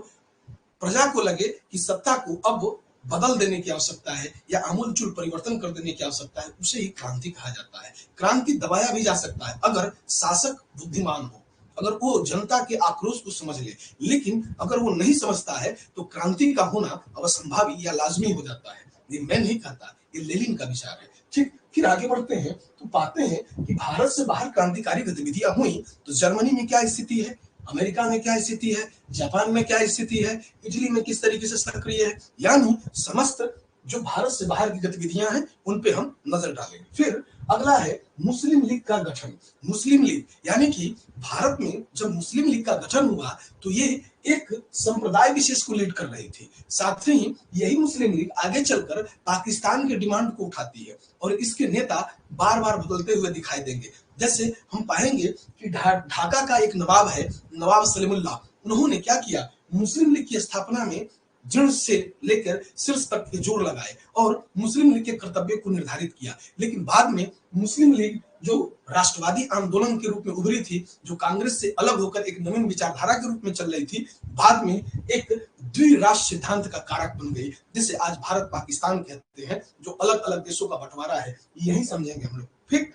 प्रजा को लगे कि सत्ता को अब बदल देने की आवश्यकता है या आमूलचूल परिवर्तन कर देने की आवश्यकता है, उसे ही क्रांति कहा जाता है। क्रांति दबाया भी जा सकता है अगर शासक बुद्धिमान हो, अगर वो जनता के आक्रोश को समझ ले, लेकिन अगर वो नहीं समझता है तो क्रांति का होना अवसंभावी या लाजमी हो जाता है। ये मैं नहीं कहता, ये लेनिन का विचार है। ठीक, फिर आगे बढ़ते हैं तो पाते हैं कि भारत से बाहर क्रांतिकारी गतिविधियां हुई तो जर्मनी में क्या स्थिति है, अमेरिका में क्या स्थिति है, जापान में क्या स्थिति है, इटली में किस तरीके से सक्रिय है, यानी समस्त जो भारत से बाहर की गतिविधियां हैं उन पे हम नजर डालेंगे। फिर अगला है मुस्लिम लीग का गठन। मुस्लिम लीग यानी कि भारत में जब मुस्लिम लीग का गठन हुआ तो ये एक संप्रदाय विशेष को लीड कर रही थी। साथ ही यही मुस्लिम लीग आगे चलकर पाकिस्तान के डिमांड को उठाती है और इसके नेता बार बार बदलते हुए दिखाई देंगे। जैसे हम पाएंगे कि ढाका का एक नवाब है, नवाब सलीमुल्लाह, उन्होंने क्या किया, मुस्लिम लीग की स्थापना में जड़ से लेकर शीर्ष तक के जोर लगाए और मुस्लिम लीग के कर्तव्य को निर्धारित किया। लेकिन बाद में मुस्लिम लीग जो राष्ट्रवादी आंदोलन के रूप में उभरी थी, जो कांग्रेस से अलग होकर एक नवीन विचारधारा के रूप में चल रही थी, बाद में एक द्विराष्ट्र सिद्धांत का कारक बन गई, जिसे आज भारत पाकिस्तान कहते हैं, जो अलग अलग देशों का बंटवारा है। यही समझेंगे हम लोग। फिर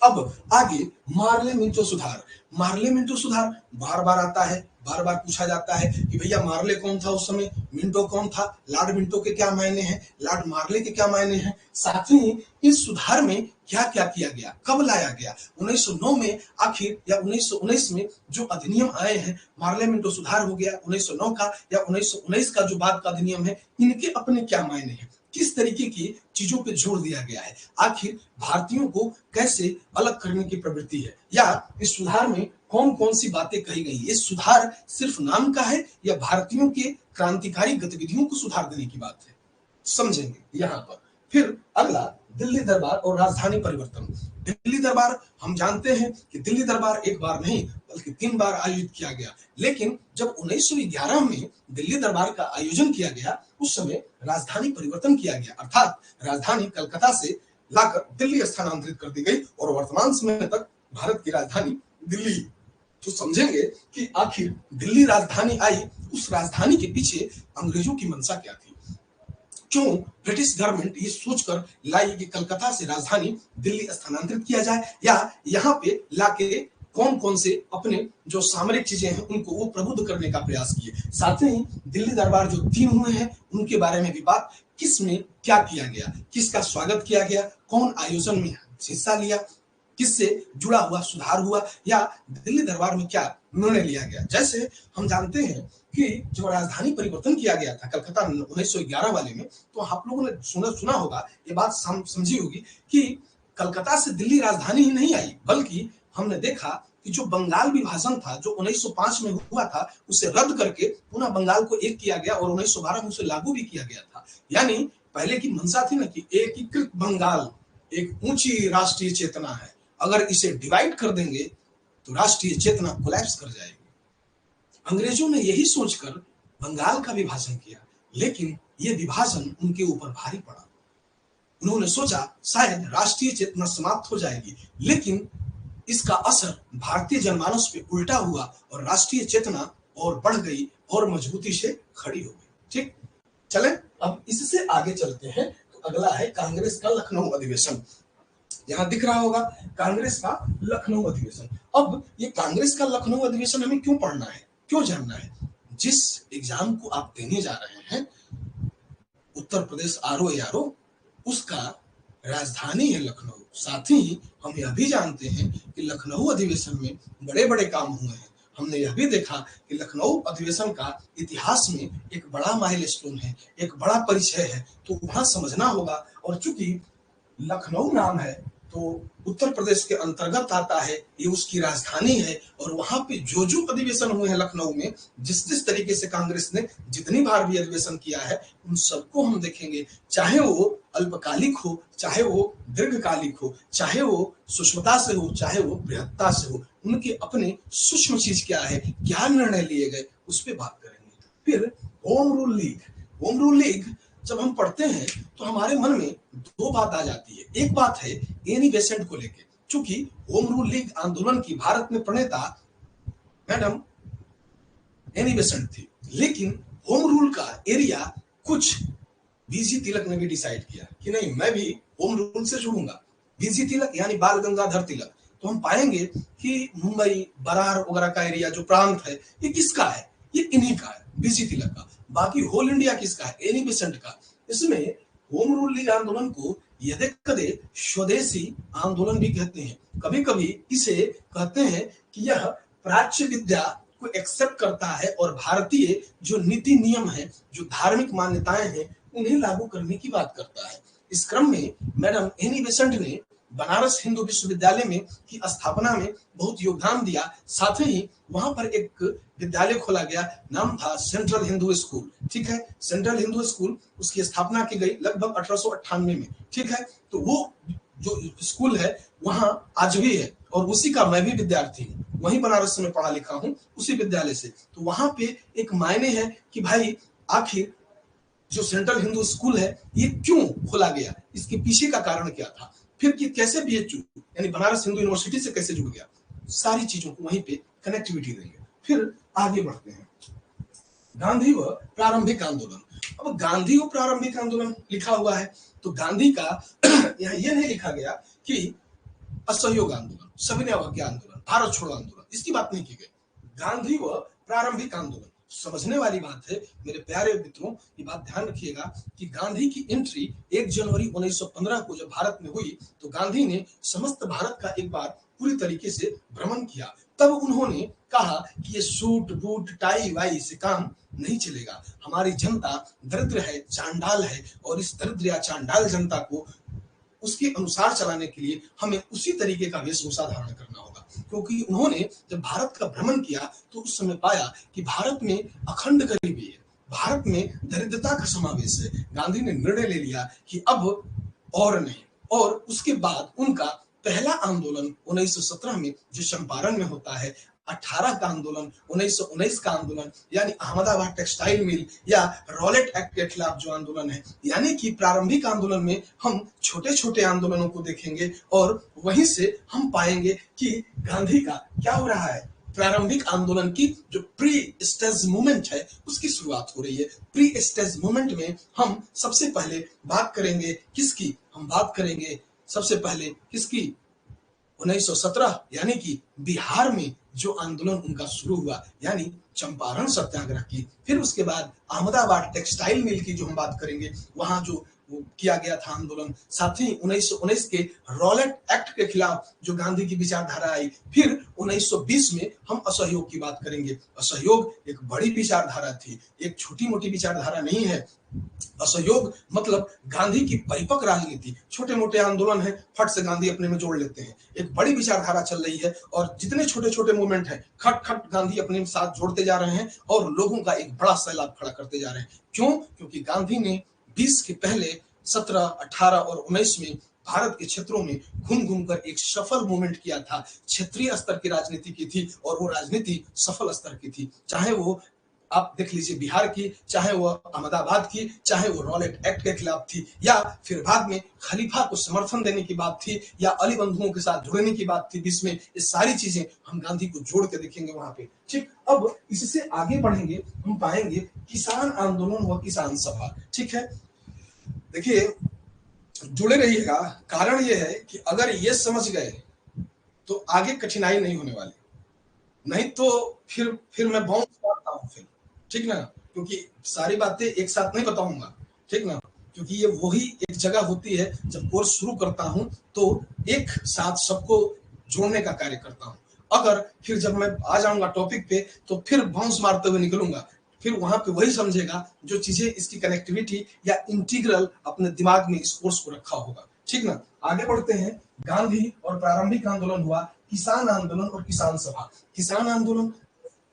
अब आगे मार्ले मिंटो सुधार। मार्ले मिंटो सुधार बार बार आता है, बार बार पूछा जाता है कि भैया मार्ले कौन था उस समय, मिंटो कौन था, लॉर्ड मिंटो के क्या मायने हैं, लॉर्ड मार्ले के क्या मायने हैं, साथ ही इस सुधार में क्या क्या किया गया, कब लाया गया, 1909 में आखिर या 1919 में जो अधिनियम आए हैं, मार्ले मिंटो सुधार हो गया 1909 का या 1919 का जो बाद का अधिनियम है, इनके अपने क्या मायने हैं, किस तरीके की चीजों पे जोर दिया गया है, आखिर भारतीयों को कैसे अलग करने की प्रवृत्ति है, या इस सुधार में कौन कौन सी बातें कही गई। ये सुधार सिर्फ नाम का है या भारतीयों के क्रांतिकारी गतिविधियों को सुधार देने की बात है, समझेंगे यहाँ पर। फिर अगला दिल्ली दरबार और राजधानी परिवर्तन। दिल्ली दरबार हम जानते हैं कि दिल्ली दरबार एक बार नहीं बल्कि 3 बार आयोजित किया गया, लेकिन जब 1911 में दिल्ली दरबार का आयोजन किया गया उस समय राजधानी परिवर्तन किया गया, अर्थात राजधानी कलकत्ता से लाकर दिल्ली स्थानांतरित कर दी गई और वर्तमान समय तक भारत की राजधानी दिल्ली। तो समझेंगे कि आखिर दिल्ली राजधानी आई, उस राजधानी के पीछे अंग्रेजों की मंशा क्या थी, क्यों ब्रिटिश गवर्नमेंट ये सोचकर लाई कि कलकत्ता से राजधानी दिल्ली स्थानांतरित किया जाए, या यहाँ पे लाके कौन कौन से अपने जो सामरिक चीजें हैं उनको वो प्रबुद्ध करने का प्रयास किए। साथ ही दिल्ली दरबार जो 3 हुए हैं उनके बारे में भी बात, किस में क्या किया गया, किसका स्वागत किया गया, कौन आयोजन में हिस्सा लिया, किससे जुड़ा हुआ सुधार हुआ, या दिल्ली दरबार में क्या निर्णय लिया गया। जैसे हम जानते हैं कि जब राजधानी परिवर्तन किया गया था कलकत्ता 1911 वाले में, तो आप लोगों ने सुना होगा, ये बात समझी होगी कि कलकत्ता से दिल्ली राजधानी ही नहीं आई, बल्कि हमने देखा कि जो बंगाल विभाजन था जो 1905 में हुआ था, उसे रद्द करके पुनः बंगाल को एक किया गया और 1912 में उसे लागू भी किया गया था। यानी पहले की मंशा थी ना कि एकीकृत बंगाल एक ऊंची राष्ट्रीय चेतना है, अगर इसे डिवाइड कर देंगे तो राष्ट्रीय चेतना कोलैप्स कर जाएगी। अंग्रेजों ने यही सोचकर बंगाल का विभाजन किया, लेकिन यह विभाजन उनके ऊपर भारी पड़ा। उन्होंने सोचा शायद राष्ट्रीय चेतना समाप्त हो जाएगी, लेकिन इसका असर भारतीय जनमानस पे उल्टा हुआ और राष्ट्रीय चेतना और बढ़ गई और मजबूती से खड़ी हो गई। ठीक, चलें अब इससे आगे चलते हैं। तो अगला है कांग्रेस का लखनऊ अधिवेशन। यहां दिख रहा होगा कांग्रेस का लखनऊ अधिवेशन। अब ये कांग्रेस का लखनऊ अधिवेशन हमें क्यों पढ़ना है, क्यों जानना है? जिस एग्जाम को आप देने जा रहे हैं, उत्तर प्रदेश RO उसका राजधानी है लखनऊ। साथ ही हम यह भी जानते हैं कि लखनऊ अधिवेशन में बड़े बड़े काम हुए हैं। हमने यह भी देखा कि लखनऊ अधिवेशन का इतिहास में एक बड़ा माइलस्टोन है, एक बड़ा परिचय है, तो वहां समझना होगा। और चूंकि लखनऊ नाम है तो उत्तर प्रदेश के अंतर्गत आता है, ये उसकी राजधानी है, और वहां पे जो जो अधिवेशन हुए हैं लखनऊ में, जिस तरीके से कांग्रेस ने जितनी बार भी अधिवेशन किया है, उन सबको हम देखेंगे, चाहे वो अल्पकालिक हो, चाहे वो दीर्घकालिक हो, चाहे वो सूक्ष्मता से हो, चाहे वो बृहत्ता से हो, उनके अपने सूक्ष्म चीज क्या है, क्या निर्णय लिए गए, उस पर बात करेंगे। फिर home rule league. Home rule league जब हम पढ़ते हैं तो हमारे मन में दो बात आ जाती है। एक बात है एनी बेसेंट को लेके, चूंकि होम रूल लीग आंदोलन की भारत में प्रणेता मैडम एनी बेसेंट थी, लेकिन होम रूल का एरिया कुछ बीजी तिलक ने भी डिसाइड किया कि नहीं, मैं भी होम रूल से जुड़ूंगा। बीजी तिलक यानी बाल गंगाधर तिलक। तो हम पाएंगे कि मुंबई बरार वगैरह का एरिया जो प्रांत है, ये किसका है? ये इन्हीं का है, बीजी तिलक का। बाकी होल इंडिया किसका है? एनी बेसेंट का। इसमें होम रूल लीग आंदोलन को यदि कदे स्वदेशी आंदोलन भी कहते हैं। कभी कभी इसे कहते हैं कि यह प्राच्य विद्या को एक्सेप्ट करता है और भारतीय जो नीति नियम है, जो धार्मिक मान्यताएं हैं, उन्हें लागू करने की बात करता है। इस क्रम में मैडम एनी बेसेंट ने बनारस हिंदू विश्वविद्यालय में की स्थापना में बहुत योगदान दिया। साथ ही वहां पर एक विद्यालय खोला गया, नाम था सेंट्रल हिंदू स्कूल। ठीक है, सेंट्रल हिंदू स्कूल, उसकी स्थापना की गई लगभग 1898 में। ठीक है, तो वो जो स्कूल है वहां आज भी है और उसी का मैं भी विद्यार्थी हूँ, वहीं बनारस में पढ़ा लिखा हूँ, उसी विद्यालय से। तो वहां पे एक मायने है कि भाई आखिर जो सेंट्रल हिंदू स्कूल है ये क्यों खोला गया, इसके पीछे का कारण क्या था, फिर कि कैसे बीएचयू यानी बनारस हिंदू यूनिवर्सिटी से कैसे जुड़ गया, सारी चीजों को वहीं पे कनेक्टिविटी देंगे। फिर आगे बढ़ते हैं, गांधी व प्रारंभिक आंदोलन। अब गांधी व प्रारंभिक आंदोलन लिखा हुआ है, तो गांधी का यहाँ ये नहीं लिखा गया कि असहयोग आंदोलन, सविनय अवज्ञा आंदोलन, भारत छोड़ो आंदोलन, इसकी बात नहीं की गई। गांधी व प्रारंभिक आंदोलन समझने वाली बात है मेरे प्यारे मित्रों। ये बात ध्यान रखिएगा कि गांधी की एंट्री 1 जनवरी 1915 को जब भारत में हुई, तो गांधी ने समस्त भारत का एक बार पूरी तरीके से भ्रमण किया। तब उन्होंने कहा कि ये सूट बूट टाई वाई से काम नहीं चलेगा, हमारी जनता दरिद्र है, चांडाल है, और इस दरिद्र या चांडाल जनता को उसके अनुसार चलाने के लिए हमें उसी तरीके का वेशभूषा धारण करना होगा। क्योंकि उन्होंने जब भारत का भ्रमण किया तो उस समय पाया कि भारत में अखंड गरीबी है, भारत में दरिद्रता का समावेश है। गांधी ने निर्णय ले लिया कि अब और नहीं, और उसके बाद उनका पहला आंदोलन 1917 में जो चंपारण में होता है, 18 का आंदोलन, 1919 का आंदोलन यानी अहमदाबाद टेक्सटाइल मिल या रॉलेट एक्ट के खिलाफ जो आंदोलन है, यानी कि प्रारंभिक आंदोलन में हम छोटे छोटे आंदोलनों को देखेंगे और वहीं से हम पाएंगे कि गांधी का क्या हो रहा है, प्रारंभिक आंदोलन की जो प्री स्टेज मूवमेंट है उसकी शुरुआत हो रही है। प्री स्टेज मूवमेंट में हम सबसे पहले बात करेंगे किसकी, हम बात करेंगे सबसे पहले किसकी, 1917 यानी कि बिहार में जो आंदोलन उनका शुरू हुआ यानी चंपारण सत्याग्रह की। फिर उसके बाद अहमदाबाद टेक्सटाइल मिल की जो हम बात करेंगे, वहां जो किया गया था आंदोलन। साथ ही 1919 के रॉलेट एक्ट के खिलाफ जो गांधी की विचारधारा आई। फिर 1920 में हम असहयोग की बात करेंगे। असहयोग एक बड़ी विचारधारा थी, एक छोटी मोटी विचारधारा नहीं है। असहयोग मतलब गांधी की परिपक्व राजनीति, छोटे मोटे आंदोलन है, फट से गांधी अपने में जोड़ लेते हैं। एक बड़ी विचारधारा चल रही है और जितने छोटे छोटे मूवमेंट हैं खट खट गांधी अपने साथ जोड़ते जा रहे हैं और लोगों का एक बड़ा सैलाब खड़ा करते जा रहे हैं। क्यों? क्योंकि गांधी ने 20 के पहले 17, 18 और 19 में भारत के क्षेत्रों में घूम घूम कर एक सफल मूवमेंट किया था। क्षेत्रीय स्तर की राजनीति की थी और वो राजनीति सफल स्तर की थी। चाहे वो आप देख लीजिए बिहार की, चाहे वो अहमदाबाद की, चाहे वो रॉलेट एक्ट के खिलाफ थी, या फिर बाद में खलीफा को समर्थन देने की बात थी, या अली बंधुओं के साथ जुड़ने की बात थी बीच में। ये सारी चीजें हम गांधी को जोड़ के देखेंगे वहां पे। ठीक, अब इससे आगे बढ़ेंगे, हम पाएंगे किसान आंदोलन व किसान सभा। ठीक है, देखिए जुड़े रहिएगा। कारण यह है कि अगर ये समझ गए तो आगे कठिनाई नहीं होने वाली, नहीं तो फिर मैं बाउंस करता हूँ फिर। ठीक ना, क्योंकि सारी बातें एक साथ नहीं बताऊंगा। ठीक ना, क्योंकि ये वही एक जगह होती है जब कोर्स शुरू करता हूं तो एक साथ सबको जोड़ने का कार्य करता हूं। अगर फिर जब मैं आ जाऊंगा टॉपिक पे तो फिर बाउंस मारते हुए निकलूंगा, फिर वहां पे वही समझेगा जो चीजें इसकी कनेक्टिविटी या इंटीग्रल अपने दिमाग में इस कोर्स को रखा होगा। ठीक ना, आगे बढ़ते हैं। गांधी और प्रारंभिक आंदोलन हुआ, किसान आंदोलन और किसान सभा। किसान आंदोलन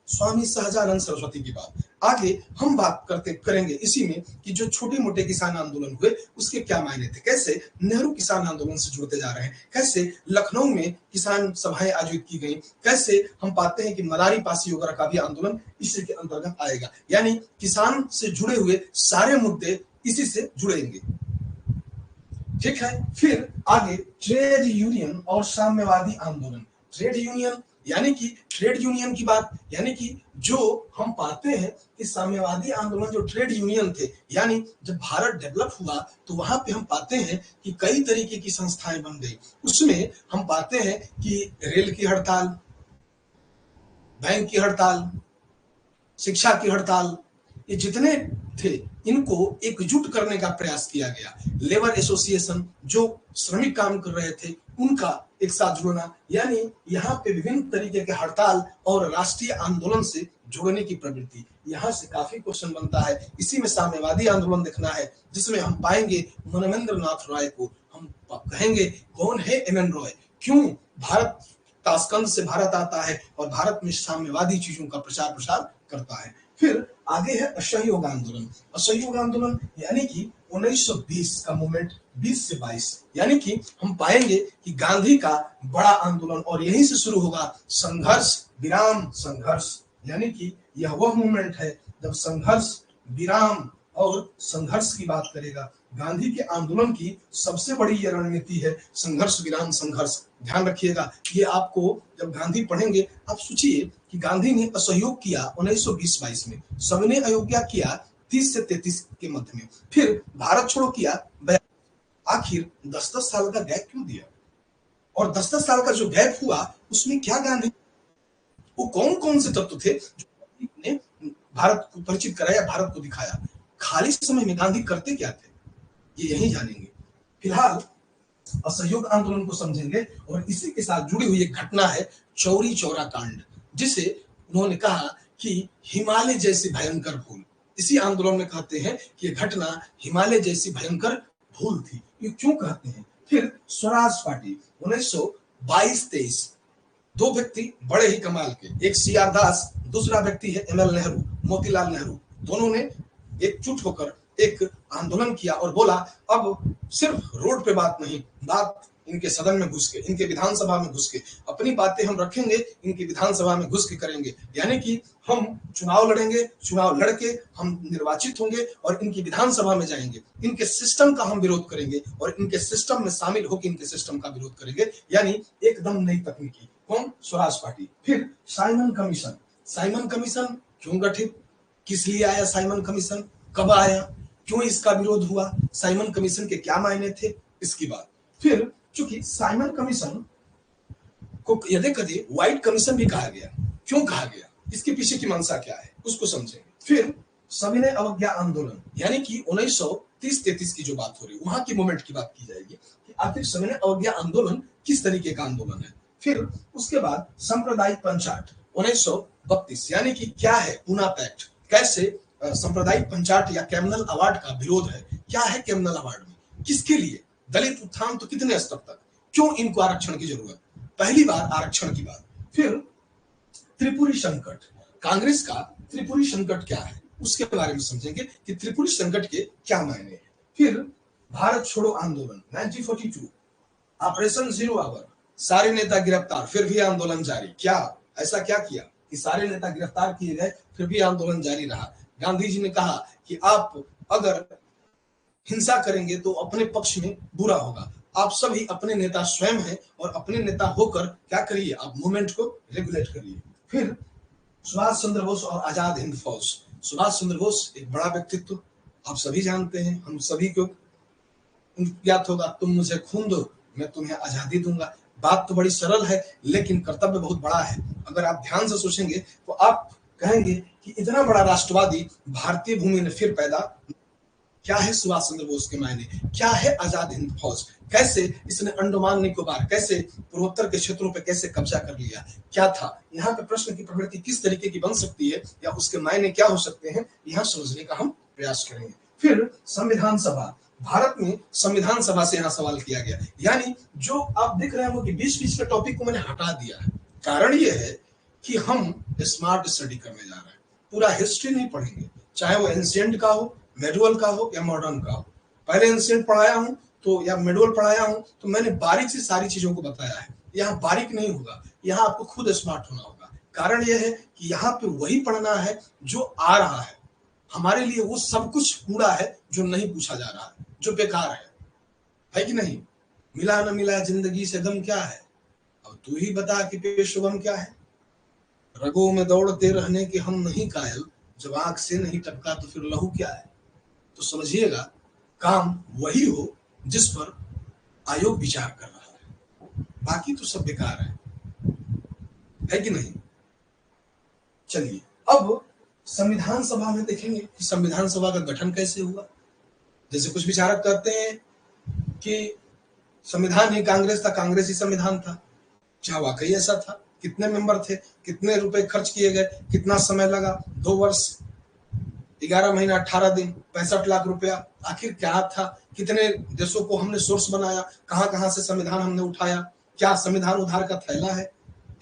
स्वामी सहजानंद सरस्वती की बात। आगे हम बात करेंगे इसी में कि जो छोटे मोटे किसान आंदोलन हुए उसके क्या मायने थे, कैसे नेहरू किसान आंदोलन से जुड़ते जा रहे हैं, कैसे लखनऊ में किसान सभाएं आयोजित की गई, कैसे हम पाते हैं कि मदारी पासी वगैरह का भी आंदोलन इसी के अंतर्गत आएगा। यानी किसान से जुड़े हुए सारे मुद्दे इसी से जुड़ेंगे। ठीक है, फिर आगे ट्रेड यूनियन और साम्यवादी आंदोलन। ट्रेड यूनियन यानी कि ट्रेड यूनियन की बात, यानी कि जो हम पाते हैं कि साम्यवादी आंदोलन जो ट्रेड यूनियन थे, यानी जब भारत डेवलप हुआ तो वहां पे हम पाते हैं कि कई तरीके की संस्थाएं बन गई। उसमें हम पाते हैं कि रेल की हड़ताल, बैंक की हड़ताल, शिक्षा की हड़ताल, ये जितने थे इनको एकजुट करने का प्रयास किया गया। लेबर एसोसिएशन जो श्रमिक काम कर रहे थे उनका एक साथ जुड़ना, यानी यहाँ पे विभिन्न तरीके के हड़ताल और राष्ट्रीय आंदोलन से जुड़ने की प्रवृत्ति। यहाँ से काफी क्वेश्चन बनता है। इसी में साम्यवादी आंदोलन देखना है, जिसमें हम पाएंगे मनवेंद्र नाथ रॉय को। हम कहेंगे कौन है एम.एन. रॉय, क्यों भारत ताशकंद से भारत आता है और भारत में साम्यवादी चीजों का प्रचार प्रसार करता है। फिर आगे है असहयोग आंदोलन। असहयोग आंदोलन यानी कि 1920 का मूवमेंट, 20 से 22, यानी कि हम पाएंगे कि गांधी का बड़ा आंदोलन और यहीं से शुरू होगा संघर्ष विराम संघर्ष, यानी कि यह वह मूवमेंट है जब संघर्ष विराम और संघर्ष की बात करेगा। गांधी के आंदोलन की सबसे बड़ी ये रणनीति है संघर्ष विराम संघर्ष। ध्यान रखिएगा, ये आपको जब गांधी पढ़ेंगे आप सोचिए कि गांधी ने असहयोग किया 1920-22 में, सविनय अवज्ञा किया 30 से 33 के मध्य में, फिर भारत छोड़ो किया। आखिर 10-10 साल का गैप क्यों दिया? और 10-10 साल का जो गैप हुआ उसमें क्या गांधी, वो कौन कौन से तत्व थे जो ने भारत को परिचित कराया, भारत को दिखाया? खाली समय में गांधी करते क्या थे, ये यही जानेंगे। फिलहाल असहयोग आंदोलन को समझेंगे और इसी के साथ जुड़ी हुई एक घटना है चौरी चौरा कांड, जिसे उन्होंने कहा कि हिमालय जैसी भयंकर भूल। इसी आंदोलन में कहते हैं कि यह घटना हिमालय जैसी भयंकर भूल थी। ये क्यों कहते हैं? फिर स्वराज पार्टी 1922-23, दो व्यक्ति बड़े ही कमाल के, एक सी आर दास, दूसरा व्यक्ति है एम.एल. नेहरू, मोतीलाल नेहरू। दोनों ने एकजुट होकर एक आंदोलन किया और बोला अब सिर्फ रोड पे बात नहीं, बात इनके सदन में घुस के, इनके विधानसभा में घुस के अपनी बातें हम रखेंगे, इनकी विधानसभा में घुस के करेंगे। यानी कि हम चुनाव लड़ेंगे, चुनाव लड़के हम निर्वाचित होंगे और इनकी विधानसभा में जाएंगे, इनके सिस्टम का हम विरोध करेंगे और इनके सिस्टम में शामिल होकर इनके सिस्टम का विरोध करेंगे। यानी एकदम नई तकनीकी। कौन? स्वराज पार्टी। फिर साइमन कमीशन। साइमन कमीशन क्यों गठित, किस लिए आया साइमन कमीशन, कब आया, क्यों इसका विरोध हुआ, साइमन कमीशन के क्या मायने थे, इसकी बात। फिर चूंकि साइमन कमीशन को यदि कभी व्हाइट कमीशन भी कहा गया, क्यों कहा गया, इसके पीछे की मंशा क्या है, उसको समझेंगे। फिर सविनय अवज्ञा आंदोलन, यानी कि 1930-33 की जो बात हो रही है वहां की मूवमेंट की बात की जाएगी कि आखिर सविनय अवज्ञा आंदोलन किस तरीके का आंदोलन है। फिर उसके बाद सांप्रदायिक पंचायत 1932, यानी कि क्या है पूना पैक्ट, कैसे सांप्रदायिक पंचायत या कैमनल अवार्ड का विरोध है, क्या है कैमनल अवार्ड में, किसके लिए, दलित उत्थान तो कितने स्तर तक, क्यों इनको आरक्षण की जरूरत, पहली बार आरक्षण की बात। फिर त्रिपुरी संकट, कांग्रेस का त्रिपुरी संकट क्या है उसके बारे में समझेंगे कि त्रिपुरी संकट के क्या मायने हैं। फिर भारत छोड़ो आंदोलन 1942, ऑपरेशन जीरो आवर, सारे नेता गिरफ्तार फिर भी आंदोलन जारी। क्या ऐसा क्या किया कि सारे नेता गिरफ्तार किए गए फिर भी आंदोलन जारी रहा? गांधी जी ने कहा कि आप अगर हिंसा करेंगे तो अपने पक्ष में बुरा होगा, आप सभी अपने नेता स्वयं हैं और अपने नेता होकर क्या करिए, आप मूवमेंट को रेगुलेट करिए। फिर सुभाष चंद्र बोस और आजाद हिंद फौज। सुभाष चंद्र बोस एक बड़ा व्यक्तित्व, आप सभी जानते हैं, हम सभी को ज्ञात होगा, तुम मुझे खून दो मैं तुम्हें आजादी दूंगा। बात तो बड़ी सरल है लेकिन कर्तव्य बहुत बड़ा है। अगर आप ध्यान से सोचेंगे तो आप कहेंगे कि इतना बड़ा राष्ट्रवादी भारतीय भूमि में फिर पैदा, क्या है सुभाष चंद्र बोस के मायने, क्या है आजाद हिंद फौज, कैसे इसने अंडमान निकोबार, कैसे पूर्वोत्तर के क्षेत्रों पे कैसे कब्जा कर लिया, क्या था यहाँ पे, प्रश्न की प्रवृत्ति किस तरीके की बन सकती है या उसके मायने क्या हो सकते हैं, यहाँ समझने का हम प्रयास करेंगे। फिर संविधान सभा, भारत में संविधान सभा से यहाँ सवाल किया गया, यानी जो आप देख रहे हो कि बीच बीच के टॉपिक को मैंने हटा दिया है, कारण ये है कि हम स्मार्ट स्टडी करने जा रहे हैं, पूरा हिस्ट्री नहीं पढ़ेंगे, चाहे वो एंशिएंट का हो, मेडुअल का हो या मॉडर्न का हो। पहले एंशिएंट पढ़ाया हूं तो या मेडुअल पढ़ाया हूं तो मैंने बारीक से सारी चीजों को बताया है, यहाँ बारीक नहीं होगा, यहाँ आपको खुद स्मार्ट होना होगा। कारण यह है कि यहाँ पे वही पढ़ना है जो आ रहा है, हमारे लिए वो सब कुछ कूड़ा है जो नहीं पूछा जा रहा है, जो बेकार है कि नहीं? मिला न मिला जिंदगी से गम क्या है, अब तू ही बता कि पेशुगम क्या है। रगों में दौड़ते रहने के हम नहीं कायल, जब आंख से नहीं टपका तो फिर लहू क्या है। तो समझिएगा, काम वही हो जिस पर आयोग विचार कर रहा है, बाकी तो सब बेकार है कि नहीं? चलिए अब संविधान सभा में देखेंगे कि संविधान सभा का गठन कैसे हुआ। जैसे कुछ विचारक कहते हैं कि संविधान ही कांग्रेस था, कांग्रेस ही संविधान था। क्या वाकई ऐसा था? कितने मेंबर थे, कितने रुपए खर्च किए गए, कितना समय लगा? 2 वर्ष 11 महीना 18 दिन 65 लाख रुपया, आखिर क्या था? कितने देशों को हमने सोर्स बनाया, कहां कहां से संविधान हमने उठाया, क्या संविधान उधार का थैला है?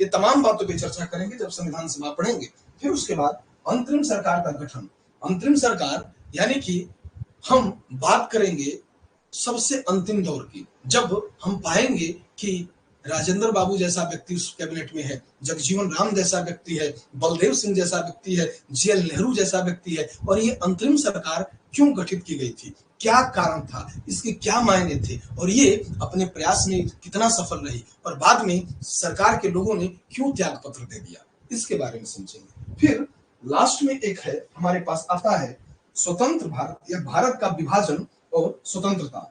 ये तमाम बातों पर चर्चा करेंगे जब संविधान सभा पढ़ेंगे। फिर उसके बाद अंतरिम सरकार का गठन। अंतरिम सरकार यानी कि हम बात करेंगे सबसे अंतिम दौर की, जब हम पाएंगे कि राजेंद्र बाबू जैसा व्यक्ति उस कैबिनेट में है, जगजीवन राम जैसा व्यक्ति है, बलदेव सिंह जैसा व्यक्ति है, जीएल नेहरू जैसा व्यक्ति है, और ये अंतरिम सरकार क्यों गठित की गई थी, क्या कारण था, इसके क्या मायने थे, और ये अपने प्रयास में कितना सफल रही, और बाद में सरकार के लोगों ने क्यों त्याग पत्र दे दिया, इसके बारे में समझेंगे। फिर लास्ट में एक है हमारे पास आता है स्वतंत्र भारत या भारत का विभाजन और स्वतंत्रता।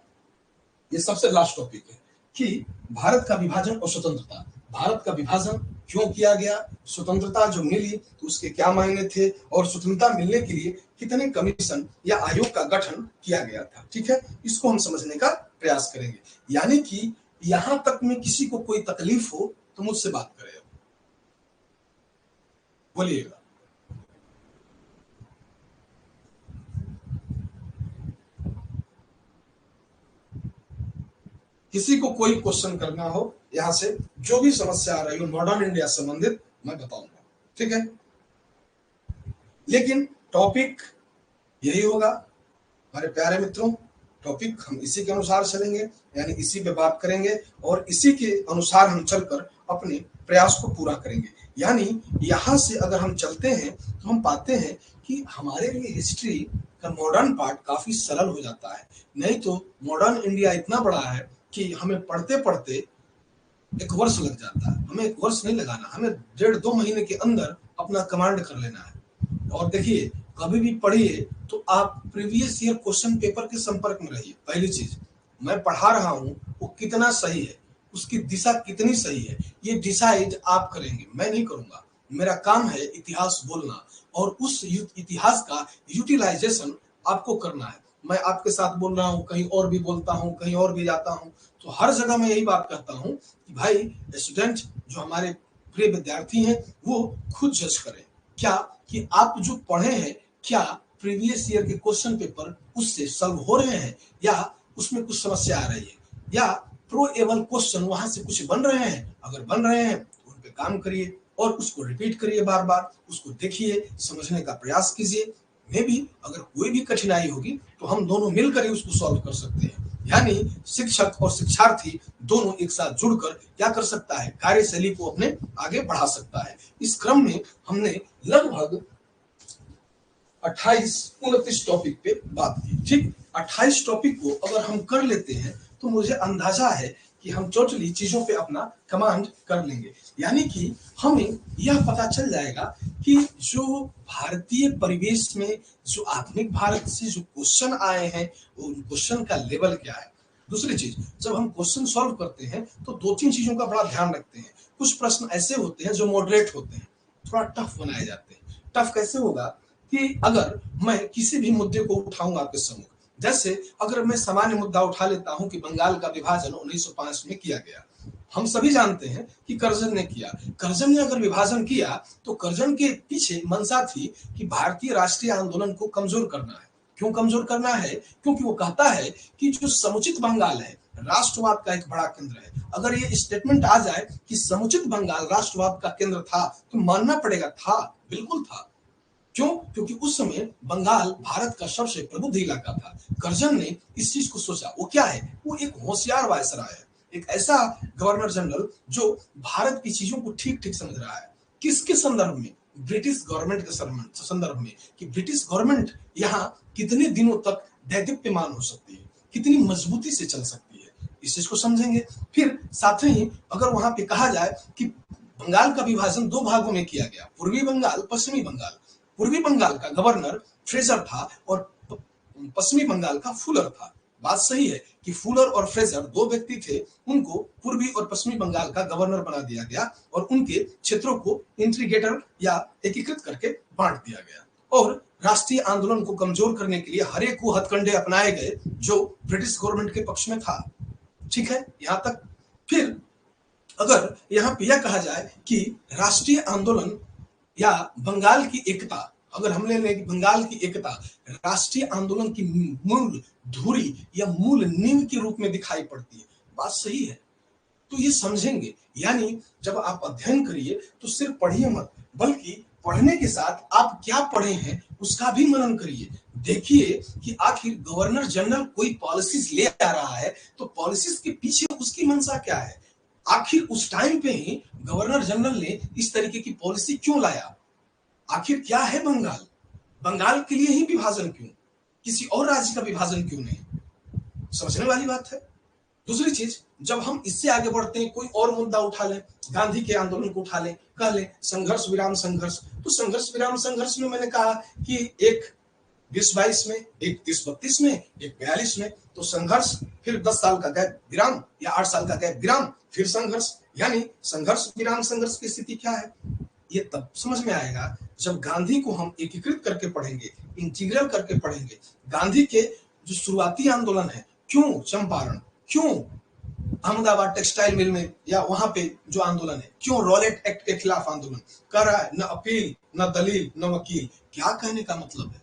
ये सबसे लास्ट टॉपिक है कि भारत का विभाजन और स्वतंत्रता। भारत का विभाजन क्यों किया गया, स्वतंत्रता जो मिली तो उसके क्या मायने थे, और स्वतंत्रता मिलने के लिए कितने कमीशन या आयोग का गठन किया गया था। ठीक है, इसको हम समझने का प्रयास करेंगे। यानी कि यहां तक में किसी को कोई तकलीफ हो तो मुझसे बात करें, बोलिएगा। किसी को कोई क्वेश्चन करना हो, यहां से जो भी समस्या आ रही हो मॉडर्न इंडिया संबंधित, मैं बताऊंगा। ठीक है, लेकिन टॉपिक यही होगा हमारे प्यारे मित्रों। टॉपिक हम इसी के अनुसार चलेंगे, यानी इसी पे बात करेंगे और इसी के अनुसार हम चलकर अपने प्रयास को पूरा करेंगे। यानी यहां से अगर हम चलते हैं तो हम पाते हैं कि हमारे लिए हिस्ट्री का मॉडर्न पार्ट काफी सरल हो जाता है। नहीं तो मॉडर्न इंडिया इतना बड़ा है कि हमें पढ़ते पढ़ते 1 वर्ष लग जाता है। हमें 1 वर्ष नहीं लगाना, हमें 1.5-2 महीने के अंदर अपना कमांड कर लेना है। और देखिए, कभी भी पढ़िए तो आप प्रीवियस ईयर क्वेश्चन पेपर के संपर्क में रहिए। पहली चीज, मैं पढ़ा रहा हूं वो कितना सही है, उसकी दिशा कितनी सही है, ये डिसाइड आप करेंगे, मैं नहीं करूंगा। मेरा काम है इतिहास बोलना, और उस इतिहास का यूटिलाइजेशन आपको करना है। मैं आपके साथ बोल रहा हूँ, कहीं और भी बोलता हूँ, कहीं और भी जाता हूँ, तो हर जगह मैं यही बात कहता हूँ कि भाई स्टूडेंट, जो हमारे प्रिय विद्यार्थी हैं, वो खुद जज करें क्या कि आप जो पढ़े हैं क्या प्रीवियस ईयर के क्वेश्चन पेपर उससे सॉल्व हो रहे हैं, या उसमें कुछ समस्या आ रही है, या प्रोएबल क्वेश्चन वहां से कुछ बन रहे हैं। अगर बन रहे हैं तो उन पे काम करिए और उसको रिपीट करिए, बार बार उसको देखिए, समझने का प्रयास कीजिए। मे भी अगर कोई भी कठिनाई होगी तो हम दोनों मिलकर ही उसको सॉल्व कर सकते हैं। यानी शिक्षक और शिक्षार्थी दोनों एक साथ जुड़कर क्या कर सकता है, कार्यशैली को अपने आगे बढ़ा सकता है। इस क्रम में हमने लगभग 28-29 टॉपिक पे बात की। ठीक, 28 टॉपिक को अगर हम कर लेते हैं तो मुझे अंदाजा है कि हम टोटली चीजों पे अपना कमांड कर लेंगे। यानी कि हमें यह पता चल जाएगा कि जो भारतीय परिवेश में जो आधुनिक भारत से जो क्वेश्चन आए हैं, वो क्वेश्चन का लेवल क्या है। दूसरी चीज, जब हम क्वेश्चन सॉल्व करते हैं तो 2-3 चीजों का बड़ा ध्यान रखते हैं। कुछ प्रश्न ऐसे होते हैं जो मॉडरेट होते हैं, थोड़ा टफ बनाए जाते हैं। टफ कैसे होगा कि अगर मैं किसी भी मुद्दे को उठाऊंगा आपके सम्मुख, जैसे अगर मैं सामान्य मुद्दा उठा लेता हूं कि बंगाल का विभाजन 1905 में किया गया, हम सभी जानते हैं कि कर्जन ने किया। कर्जन ने अगर विभाजन किया तो कर्जन के पीछे मंशा थी कि भारतीय राष्ट्रीय आंदोलन को कमजोर करना है। क्यों कमजोर करना है? क्योंकि वो कहता है कि जो समुचित बंगाल है राष्ट्रवाद का एक बड़ा केंद्र है। अगर ये स्टेटमेंट आ जाए कि समुचित बंगाल राष्ट्रवाद का केंद्र था तो मानना पड़ेगा था, बिल्कुल था। क्यों? क्योंकि उस समय बंगाल भारत का सबसे प्रबुद्ध इलाका था। कर्जन ने इस चीज को सोचा। वो क्या है? वो एक होशियार वायसराय है, एक ऐसा गवर्नर जनरल जो भारत की चीजों को ठीक ठीक समझ रहा है। किसके संदर्भ में? ब्रिटिश गवर्नमेंट के संदर्भ में कि ब्रिटिश गवर्नमेंट यहाँ कितने दिनों तक दैदीप्यमान हो सकती है, कितनी मजबूती से चल सकती है, इस चीज को समझेंगे। फिर साथ ही अगर वहां पे कहा जाए कि बंगाल का विभाजन दो भागों में किया गया, पूर्वी बंगाल, पश्चिमी बंगाल। पूर्वी बंगाल का गवर्नर फ्रेजर था और पश्चिमी बंगाल का फुलर था। बात सही है कि फुलर और फ्रेजर दो व्यक्ति थे, उनको पूर्वी और पश्चिमी बंगाल का गवर्नर बना दिया गया और उनके क्षेत्रों को इंटीग्रेटर या एकीकृत करके बांट दिया गया। और राष्ट्रीय आंदोलन को कमजोर करने के लिए हर एक को हथकंडे अपनाए गए जो ब्रिटिश गवर्नमेंट के पक्ष में था। ठीक है, यहां तक। फिर अगर यहाँ पे यह कहा जाए कि राष्ट्रीय आंदोलन या बंगाल की एकता, अगर हम ले लें कि बंगाल की एकता राष्ट्रीय आंदोलन की मूल धुरी या मूल नींव के रूप में दिखाई पड़ती है, बात सही है। तो ये समझेंगे, यानी जब आप अध्ययन करिए तो सिर्फ पढ़िए मत, बल्कि पढ़ने के साथ आप क्या पढ़े हैं उसका भी मनन करिए। देखिए कि आखिर गवर्नर जनरल कोई पॉलिसीज ले आ रहा है तो पॉलिसीज के पीछे उसकी मंशा क्या है, आखिर उस टाइम पे ही गवर्नर जनरल ने इस तरीके की पॉलिसी क्यों लाया, आखिर क्या है बंगाल, बंगाल के लिए ही विभाजन क्यों, किसी और राज्य का विभाजन क्यों नहीं, समझने वाली बात है। दूसरी चीज, जब हम इससे आगे बढ़ते हैं, कोई और मुद्दा उठा लें, गांधी के आंदोलन को उठा लें, कह लें संघर्ष विराम संघर्ष, तो संघर्ष विराम संघर्ष में मैंने कहा कि एक 20-22 में, एक 30-32 में, एक 42 में, तो संघर्ष, फिर 10 साल का गैप विराम या 8 साल का गैप विराम, फिर संघर्ष, यानी संघर्ष विराम संघर्ष की स्थिति क्या है, ये तब समझ में आएगा जब गांधी को हम एकीकृत करके पढ़ेंगे, इंटीग्रल करके पढ़ेंगे। गांधी के जो शुरुआती आंदोलन है, क्यों चंपारण, क्यों अहमदाबाद टेक्सटाइल मिल में, या वहां पे जो आंदोलन है, क्यों रॉलेट एक्ट के खिलाफ आंदोलन कर रहा है, न अपील न दलील न वकील, क्या कहने का मतलब है,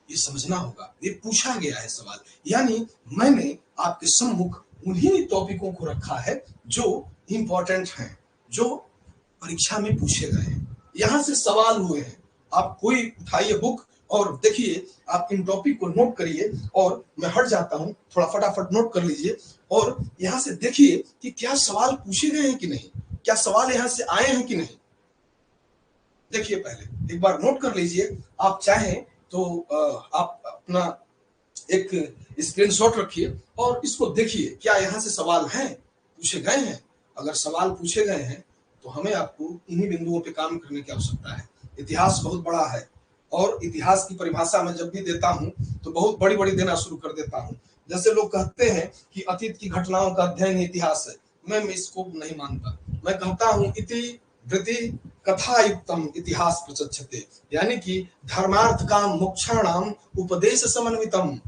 ये समझना होगा। ये पूछा गया है सवाल, यानी मैंने आपके सम्मुख उन्हीं टॉपिकों को रखा है जो इंपॉर्टेंट हैं, जो परीक्षा में पूछे गए हैं, यहां से सवाल हुए हैं। आप कोई उठाइए बुक और देखिए, आप इन टॉपिक को नोट करिए, और मैं हट जाता हूं, थोड़ा फटाफट नोट कर लीजिए और यहां से देखिए कि क्या सवाल पूछे गए हैं कि नहीं, क्या सवाल यहां से आए हैं कि नहीं। देखिए, पहले एक बार नोट कर लीजिए, आप चाहें तो आप अपना एक स्क्रीनशॉट रखिए और इसको देखिए, क्या यहां से सवाल हैं, पूछे गए हैं। अगर सवाल पूछे गए हैं तो हमें आपको इन्हीं बिंदुओं पे काम करने की आवश्यकता है। इतिहास बहुत बड़ा है और इतिहास की परिभाषा मैं जब भी देता हूं तो बहुत बड़ी बड़ी देना शुरू कर देता हूं। जैसे लोग कहते हैं कि अतीत की घटनाओं का अध्ययन इतिहास है, मैं इसको नहीं मानता। मैं कहता हूं इति वृत्ति कथायुक्तम इतिहास प्रचक्षते, यानी कि धर्मार्थ काम मोक्षाणाम उपदेश समन्वितम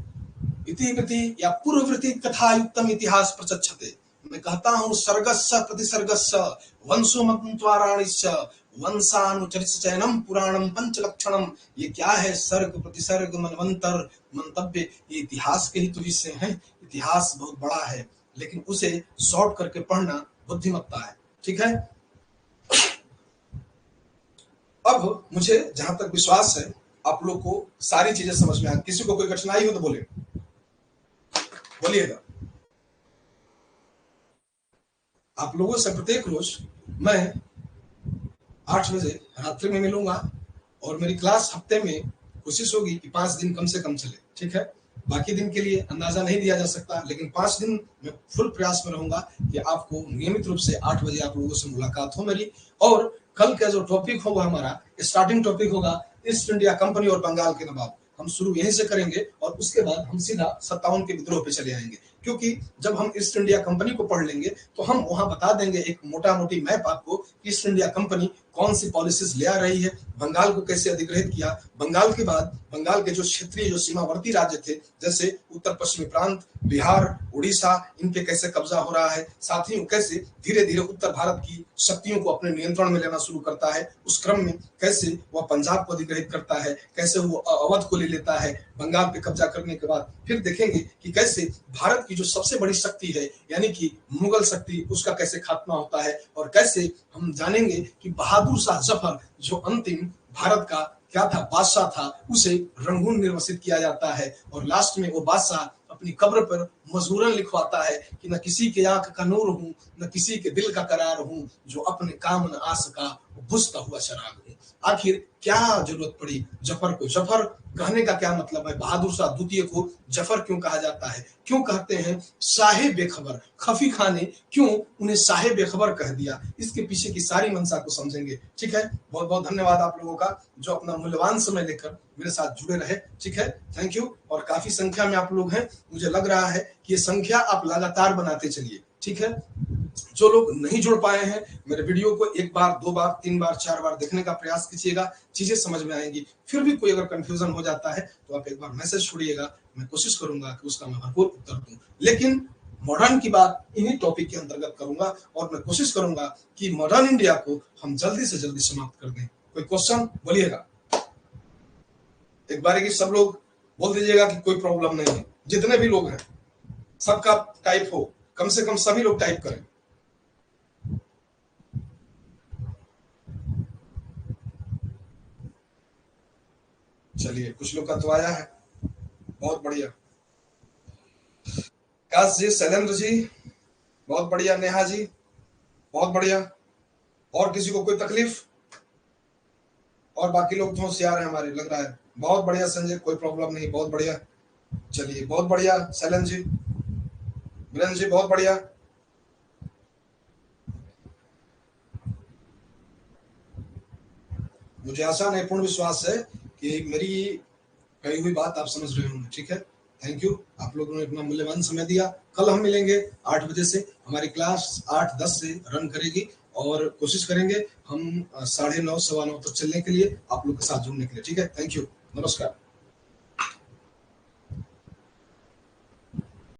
इति वृत्ति या पूर्ववृत्ति कथायुक्तम इतिहास प्रचक्षते। मैं कहता हूं सर्गस्य प्रतिसर्गस्य वंशोमत्वाराणिश्च वंशानुचरितचयनम पुराणम पंचलक्षणम, ये क्या है, सर्ग प्रतिसर्ग मनवंतर मंतव्य, ये इतिहास के ही तो विषय हैं। इतिहास बहुत बड़ा है लेकिन उसे शॉर्ट करके पढ़ना बुद्धिमत्ता है। ठीक है, अब मुझे जहां तक विश्वास है आप लोग को सारी चीजें समझ में आ, किसी को कोई कठिनाई हो तो बोलिएगा। आप लोगों से प्रत्येक रोज मैं 8 बजे रात्रि में मिलूंगा और मेरी क्लास हफ्ते में कोशिश होगी कि 5 दिन कम से कम चले। ठीक है, बाकी दिन के लिए अंदाजा नहीं दिया जा सकता, लेकिन 5 दिन में फुल प्रयास में रहूंगा कि आपको नियमित रूप से 8 बजे आप लोगों से मुलाकात हो मेरी। और कल का जो टॉपिक होगा हमारा स्टार्टिंग टॉपिक होगा ईस्ट इंडिया कंपनी और बंगाल के नवाब। हम शुरू यहीं से करेंगे और उसके बाद हम सीधा 57 के विद्रोह पे चले आएंगे, क्योंकि जब हम ईस्ट इंडिया कंपनी को पढ़ लेंगे तो हम वहां बता देंगे एक मोटा मोटी मैप आपको, ईस्ट इंडिया कंपनी कौन सी पॉलिसीज ले आ रही है, बंगाल को कैसे अधिग्रहित किया, बंगाल के बाद बंगाल के जो क्षेत्रीय जो सीमावर्ती राज्य थे जैसे उत्तर पश्चिमी प्रांत, बिहार, उड़ीसा, इन पे कैसे कब्जा हो रहा है, साथ ही कैसे धीरे धीरे उत्तर भारत की शक्तियों को अपने नियंत्रण में लेना शुरू करता है, उस क्रम में कैसे वह पंजाब को अधिग्रहित करता है, कैसे वो अवध को ले लेता है बंगाल पे कब्जा करने के बाद। फिर देखेंगे कि कैसे भारत की जो सबसे बड़ी शक्ति है यानी कि मुगल शक्ति, उसका कैसे खात्मा होता है, और कैसे हम जानेंगे कि बहादुर शाह जफर जो अंतिम भारत का क्या था, बादशाह था, उसे रंगून निर्वासित किया जाता है और लास्ट में वो बादशाह अपनी कब्र पर मजबूरन लिखवाता है कि न किसी के आंख का नूर हूं न किसी के दिल का करार हूं, जो अपने काम न आ सका वो बुझता हुआ शराब हूं। आखिर क्या जरूरत पड़ी जफर को? जफर कहने का क्या मतलब है? बहादुर शाह द्वितीय को जफर क्यों कहा जाता है? क्यों कहते हैं शाहे बेखबर? खफी खां ने क्यों उन्हें शाहे बेखबर कह दिया? इसके पीछे की सारी मंशा को समझेंगे। ठीक है, बहुत बहुत धन्यवाद आप लोगों का जो अपना मूल्यवान समय लेकर मेरे साथ जुड़े रहे। ठीक है, थैंक यू। और काफी संख्या में आप लोग हैं, मुझे लग रहा है कि ये संख्या आप लगातार बनाते चलिए। ठीक है, जो लोग नहीं जुड़ पाए हैं, मेरे वीडियो को एक बार, दो बार, तीन बार, चार बार देखने का प्रयास कीजिएगा, चीजें समझ में आएंगी। फिर भी कोई अगर कंफ्यूजन हो जाता है तो आप एक बार मैसेज छोड़िएगा, मैं कोशिश करूंगा कि उसका मैं भरपूर उत्तर दूं। लेकिन मॉडर्न की बात इन्हीं टॉपिक के अंतर्गत करूंगा और मैं कोशिश करूंगा कि मॉडर्न इंडिया को हम जल्दी से जल्दी समाप्त कर दें। कोई क्वेश्चन बोलिएगा, एक बार की सब लोग बोल दीजिएगा कि कोई प्रॉब्लम नहीं है। जितने भी लोग हैं सबका टाइप हो, कम से कम सभी लोग टाइप करें। चलिए, कुछ लोग का तो आया है, बहुत बढ़िया। काश जी, शैलेंद्र जी, बहुत बढ़िया। नेहा जी, बहुत बढ़िया। और किसी को कोई तकलीफ? और बाकी लोग तो होशियार हैं हमारे, लग रहा है। बहुत बढ़िया संजय, कोई प्रॉब्लम नहीं, बहुत बढ़िया। चलिए, बहुत बढ़िया शैलेंद्र जी, वीरेंद्र जी, बहुत बढ़िया। मुझे आशा नहीं, पूर्ण विश्वास है कि मेरी कही हुई बात आप समझ रहे होंगे। ठीक है, थैंक यू। आप लोगों ने अपना मूल्यवान समय दिया। कल हम मिलेंगे 8 बजे से। हमारी क्लास 8:10 से रन करेगी और कोशिश करेंगे हम 9:30 9:15 तक चलने के लिए, आप लोग के साथ जुड़ने के लिए। ठीक है, थैंक यू, नमस्कार।